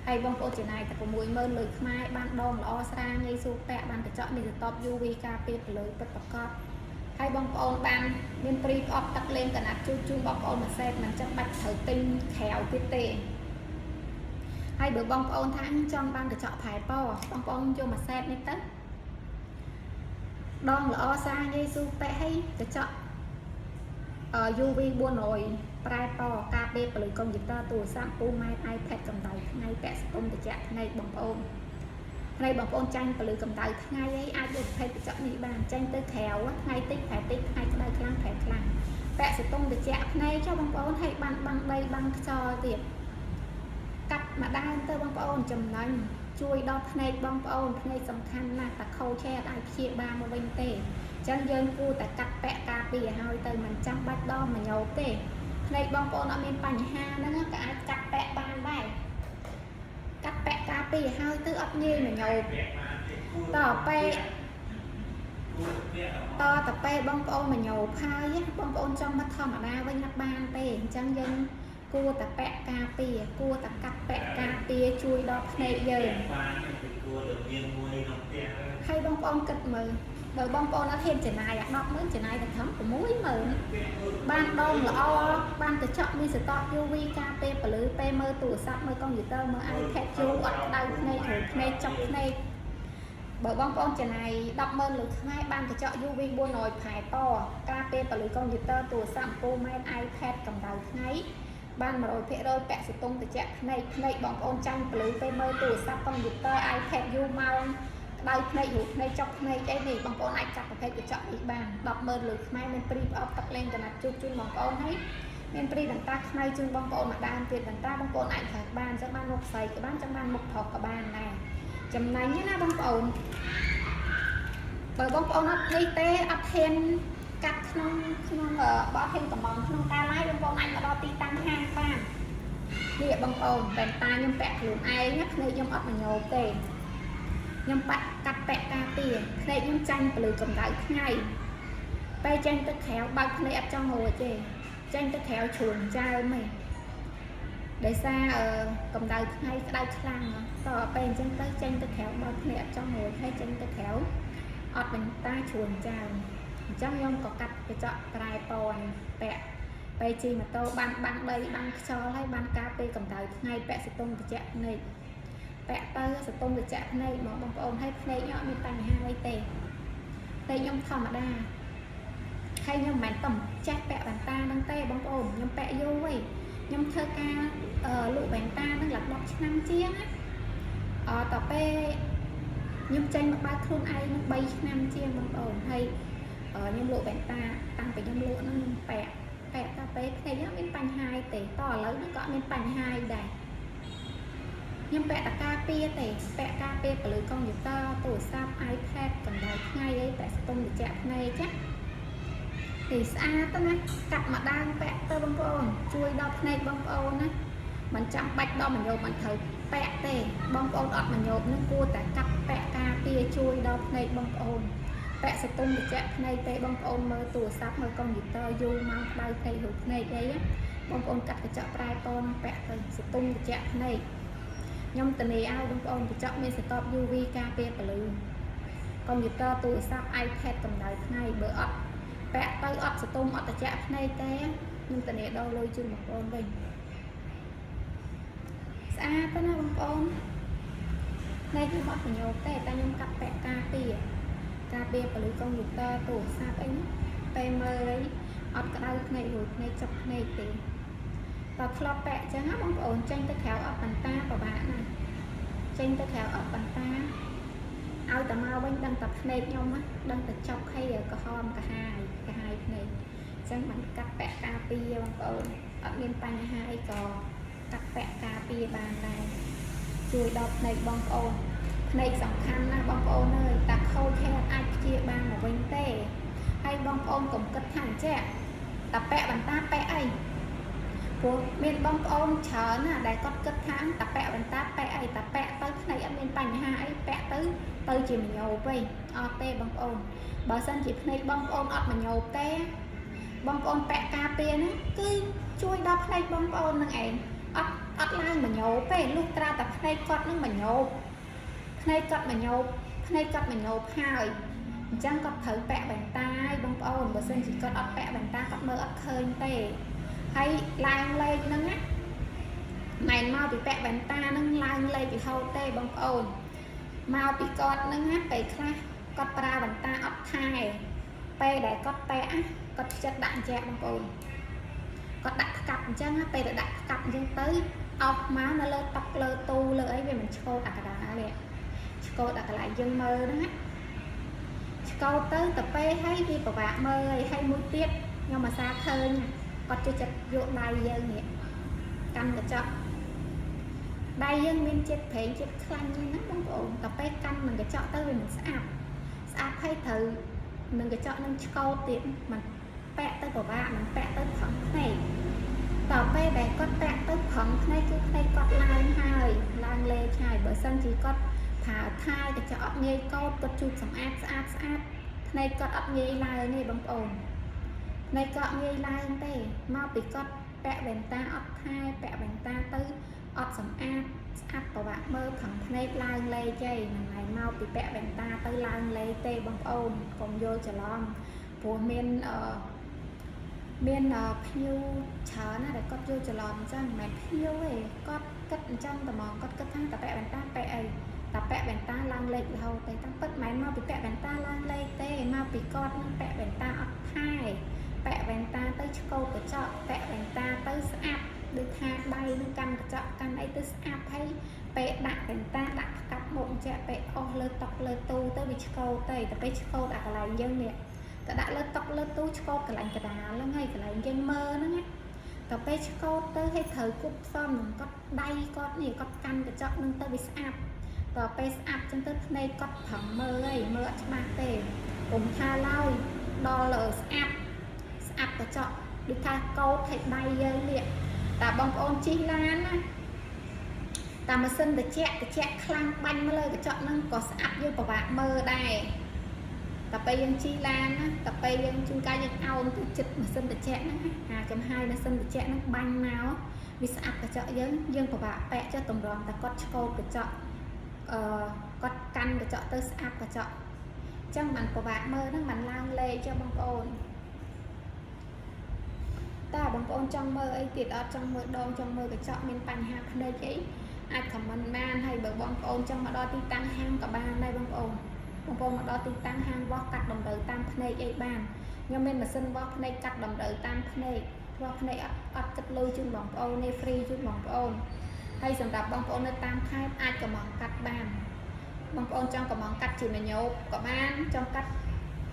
[SPEAKER 1] ហើយបងប្អូនចំណាយតែ60000លុយខ្មែរបានដងល្អស្រាលងាយស្រួលពាក់បានកញ្ចក់មានសតប UV ការពារពលឺពិតប្រាកដហើយបងប្អូនបានមានព្រីផ្អប់ទឹកលេងកណាត់ជូនបងប្អូនមួយសេតមិនចាំបាច់ត្រូវទិញក្រៅទៀតទេហើយបើបងប្អូនថាចង់បានកញ្ចក់ផែពណ៌បងប្អូនយកមួយសេតនេះទៅដងល្អស្រាលងាយស្រួលពាក់ហើយកញ្ចក់UV 400ប្រែពណ៌ការពារពលឺកុំព្យូទ័រទូរស័ព្ទពូម៉ែ iPad កម្ដៅថ្ងៃពាក់ស្ទុំត្រជាក់ភ្នែកបងប្អូនថ្ងៃបងប្អូនចាញ់ពលឺកម្ដៅថ្ងៃអីអាចយកប្រភេទកញ្ចក់នេះបានចាញ់ទៅក្រៅថ្ងៃតិចប្រែតិចថ្ងៃក្ដៅខ្លាំងប្រែខ្លាំងពាក់ស្ទុំត្រជាក់ភ្នែកចុះបងប្អូនហើយបានបាំងដីបាំងខ្យល់ទៀតកាត់មកដើមទៅបងប្អូនចំណេញជួយដល់ភ្នែកបងប្អូនភ្នែកសំខាន់ណាស់តែខូចឆេអត់អាចព្យាបាលមកវិញទេចឹងយើងគួរតែកាត់ពាក់ការពារឲ្យទៅមិនចាំបាច់ដល់មកញោបទេភ្នែកបងប្អូនអត់មានបញ្ហាហ្នឹងក៏អាចកាត់ពាក់បានដែរកាត់ពាក់ការពារឲ្យទៅអត់ងាយមកញោបតពេលបងប្អូនមកញោបហើយបងប្អូនចង់មកធម្មតាវិញអត់បានទេអញ្ចឹងយើងគួរតែពាក់ការពារគួរតែកាត់ពាក់ការពារជួយដល់ភ្នែកយើងហើយបងប្អូនគិតមើលបើបងប្អូនអត់ហ៊ានចំណាយ100000ចំណាយតែត្រឹម60000បានដងល្អបានកញ្ចក់មានសតប UV ការពារពលឺពេលមើលទូរស័ព្ទមើលកុំព្យូទ័រមើល iPad យូរអត់ក្តៅភ្នែកឬភ្នែកចុកភ្នែកបើបងប្អូនចំណាយ100000លុយខ្មែរបានកញ្ចក់ UV 400ផែពណ៌ការពារពលឺកុំព្យូទ័រទូរស័ព្ទពូម៉ែ iPad កម្ដៅថ្ងៃបាន 100% ពាក់ស្ទុំត្រជាក់ភ្នែកបងប្អូនចាញ់ពលឺពេលមើលទូរស័ព្ទកុំព្យូទ័រ iPad យូរម៉ោងក្តៅភ្នែកឬភ្នែកចុកភ្នែកអីនេះបងប្អូនអាចកាត់ប្រភេទកញ្ចក់នេះបាន100000លុយខ្មែរមានព្រីផ្អប់ទឹកលេងកណាត់ជូនបងប្អូនហើយមានព្រីបន្តាខ្មៅជូនបងប្អូនមកដើមទៀតបន្តាបងប្អូនអាចប្រើបានចឹងបានមុខស្អីក៏បានចឹងបានមុខប្រុសក៏បានដែរចំណេញណាបងប្អូនបើបងប្អូនអត់នេះទេអត់ហ៊ានកាត់ក្នុងបើអត់ហ៊ានកំងក្នុងការឡាយបងប្អូនអាចមកដល់ទីតាំងហាងបាននេះបងប្អូនតែតាខ្ញុំពាក់ខ្លួនឯងណាភ្នែកខ្ញុំអត់មញោបទេខ្ញុំកាត់ពាក់ការពារភ្នែកខ្ញុំចាញ់ពលឺកម្ដៅថ្ងៃពេលចាញ់ទឹកក្រៅបើកភ្នែកអត់ចង់រួចទេចាញ់ទឹកក្រៅជ្រួញចើមឯងដោយសារកម្ដៅថ្ងៃក្តៅខ្លាំងតទៅពេលអញ្ចឹងទៅចាញ់ទឹកក្រៅបើកភ្នែកអត់ចង់រួចហើយចាញ់ទឹកក្រៅ อดเป็นตาชวนจางจังยมก็กัดไปเจาะปลายปอนแปะไปจีมาโตบังใบบังชอให้บังกาไปกับดาวไงแปะสตุ้งกระเจาะในแปะเตอร์สตุ้งกระเจาะในหมอบางคนให้ในเนาะมีปัญหาอะไรเตะยมธรรมดาให้ยมแมนต่ำแจ๊กแปะบันตาดังเตะบางคนยมแปะยุ่ยยมเธอกาลูกบันตาดังหลักดอกน้ำเจี๊ยงต่อไปยมใจมาบ้าครูนไอ้น้ำใบน้ำเจี๊ยงบางคนให้ยมลูกบันตาตั้งไปยมลูกนั่งแปะต่อไปในเนาะมีปัญหาเตะต่อแล้วnó cóมีปัญหาได้ยังแปะตะกาเปียเตะแปะกาเปียหรือคอมพิวเตอร์ตัวซับ iPad กันได้ง่ายเลยแปะสตุ้งจะแจกในจ้ะthì xa tới nè cặp mà đang vẽ tơ bông ôn chui đo này bông ôn á mình chạm bạch đo mình nhộp mình thử vẽ tề bông ôn ọt mình nhộp nó cua tại cặp vẽ ca tia chui đo này bông ôn vẽ sẽ tung được chạy này tề bông ôn mơ tủ sắp mơ con gì tơ du mang bay tề hụt này đấy á bông ôn cặp cái chợ prai con vẽ tề sẽ tung được chạy này nhông tình này ao bông ôn thì chợ mình sẽ top UV KP blue con gì tơ tủ sắp iPad cầm đời này bữa ọtแปะเตยอดสตุ้มอดตะแจะในเต้nhưngแต่เนี่ยเราเลยจุ่มบางคนเลยสะอาดนะบางคนในที่หอดโยกแต่แต่ยังกับแปะกาเปียหรือcông nghiệp tổ sáp ấy pe mơiอดกระดาษในหูในจับในเต้ต่อคลอแปะจะงับบางคนtranhตะแถวอดปันตาป่ะบ้านน่ะtranhตะแถวอดปันตาเอาแต่มาวันดังตัดเนยยมáดังตัดchọc hay ở cả hòm cả hai này chẳng bằng cắt bẹ cà pia bằng ôn ở miền Tây hai có cắt bẹ cà pia bàn này chui đọt này bằng ôn nàyสำคัญนะบางôn ơiตักเข้าแค่ai chia bàn mà bên tê hay bang ôn cũng cất thẳng chứ tập bẹ bàn ta bẹ ấy của miền bang ôn chờ nè đại có cất thẳng tập bẹ bàn ta bẹ ấy tập bẹ tới này ở miền Tây hai bẹ tới chỉ mình nhậu vậy tê băng ôn bảo sân chỉ này băng ôn ọt mà nhậu tê băng ôn bẹ cà pê nó cứ chui đọc này băng ôn năng em ọt lai mà nhậu về lúc ra tập này cọt nó mà nhậu này cọt mà nhậu hai chẳng có thử bẹ bàn tay băng ôn bảo sân chỉ có ọt bẹ bàn tay ọt mơ ọt khơi tê hay lai lên nó á mày mau bị bẹ bàn tay nó lai lên thì hâu tê băng ôn mau bị cọt nó ngắtไปคลาcọtปลาบันตาอดทายไปได้cọtแปะcọtจัดด่านแจกบางคนcọtดักกลับจังไปได้ดักกลับจังtớiออกมาnóเลยตกเลยตูเลยvề mìnhโชว์ดักกระดาษเลยโชว์ดักกระดาษยังmơ đó áโชว์tới tập pe hay đi bảo bạn mơ hay mũi tiết nhưng mà xa khơi nha cọt cho chặt vô đai dân vậy căn cái chợ đây dân mình chết thấy chết khăn như nó bông ổn tập bé căn mình cái chọn tới mình sạp hay thử mình cái chọn nâng câu tiện mình bẹ tới của bạn mình bẹ tới phẳng này tập bé để con bẹ tới phẳng này chứ này con lang lê chài bởi sân chỉ con thả thai cái chọn nghe câu con chụp sẵn áp này con ấp nghe lai này bông ổn này con nghe lai tê mau bị con bẹ bèn ta ấp thai bẹ bèn ta tới ọt sầm áp của bạn mơ thằng này lang lê chơi ngày mau bị bẹ bèn ta tới lang lê tê bằng ôn còn vô chờ lon của miền phiêu chờ nó để có vô chờ lon chăng mẹ phiêu ấy có cất trong tầm mòn có cất thang tập bẹ bèn ta bẹ ấy tập bẹ bèn ta lang lê hầu tê tăng bất máy mau bị bẹ bèn ta lang lê tê mau bị con bẹ bèn ta ọt hai bẹ bèn ta tới câu của chợ bẹ bèn ta tới áp được tha bay nó căn chợ căn ấy tới áp hay bẹ đặt bèn ta đặt cặp một chợ bẹ lơ tọc lơ tu tới bị câu tây tập bẹ câu đặt lại dân nè ta đã lơ tọc lơ tu câu cái lạnh cái đá nó ngay cái lạnh dân mơ nó nhé tập bẹ câu tới hay thời cúp xong có đay con này có căn cái chợ nâng tới bị áp tập bẹ áp chân tới đây có thầm mơ ấy mơ ở trong tề cùng tha lao đo lờ áp cái chợ được tha câu thầy bay liệt ta bong ôn chi lan á ta mà xin được chẹt khăn banh mới lời cái chọn nó có áp vô của bạn mơ đây tập bây dân chi lan á tập bây dân chung ca dân ao từ chích mà xin được chẹt nó 2.2 là xin được chẹt nó banh nào vì áp cái chọn dân của bạn vẽ cho tổng đoàn ta có câu cái chọn có căn cái chọn tới áp cái chọn chẳng bạn của bạn mơ nó bạn lang lê cho bông ôn ta bông ôn trong mơ ấy tiệt ở trong mơ đong trong mơ cái chọn mình bánh hạt nơi ấy ai comment man hay bởi bông ôn trong mà đo ti tăng hang cả ba đây bông ôn mà đo ti tăng hang vót cắt đồng đời tam này ấy bàn nhưng mình mà xin vót này cắt đồng đời tam này vót này ắt cắt lôi chung bông ôn này free chung bông ôn hay sầm đạp bông ôn nó tam khai ai cả mỏng cắt bàn bông ôn trong cả mỏng cắt chỉ là nhộp cả ban trong cắt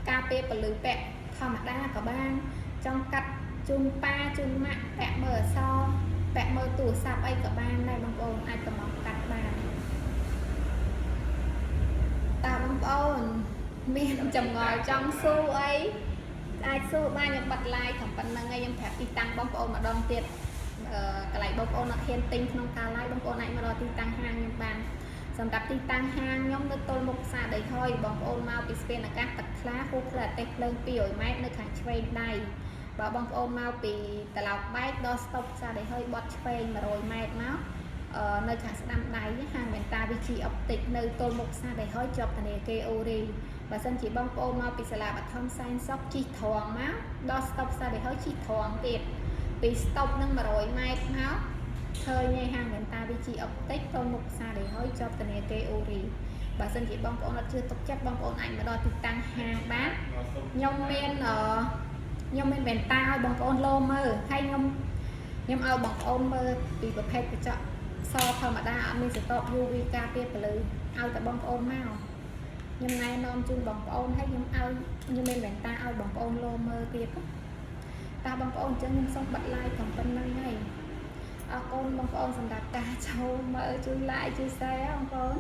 [SPEAKER 1] cà phê và lưới bẹ thò mặt đa cả ban trong cắt chung pa chung mạng bẹ mở so bẹ mở tủ sạp ấy cả ban này bông ôn ai cả mỏng cắt bàn ta bông ôn miền chồng ngồi trong xu ấy ai xu ba nhập bật lại thẩm phần là ngay em thẹp đi tăng bông ôn mà đong tiệt cái lại bông ôn nó thiên tinh không ca lại bông ôn này mà đo đi tăng hàng nhập bànสำหรับที่ตั้งห้างย่อมนึกต้นมุกซาได้ค่อยบองโอนมาปิสเป็นอากาศตัดคล้าคู่กระเตกเลิงปีโอยไม้ในขังช่วยได้บ่บองโอนมาปีแต่เราไม้ดอสต็อปซาได้ค่อยบอดช่วยมาโรยไม้เนาะในขังสนามได้ห่างเป็นตาวิธีออปติกในต้นมุกซาได้ค่อยจบทะเลเกโอรีvà sân chỉ bong ônมาปิสลาบัดทอมไซน์ซอกจีทองมั้งดอสต็อปซาได้ค่อยจีทองเด็ดปีสต็อปนั่งมาโรยไม้เนาะthời ngày hàng người ta đi chỉ ốc tết tôn mục xa để hỏi cho tình hệ kê ô rì bà xin chị bông ôn là chưa tốt chất bông ôn ảnh mà đo thì tăng hàng bát nhông men bèn ta bông ôn lô mơ hay nhông ao bông ôn mơ vì bậc hết cái chọn so thầm mà đa mình sẽ tốt UV cà phê và lư ao tại bông ôn màu nhông này non chung bông ôn hay nhông ao như men bèn ta ao bông ôn lô mơ tiệt ta bông ôn cho nhông xong bật like còn bên nơi này con bông ôn sầm đạp cà châu mơ chui lại chui xe không con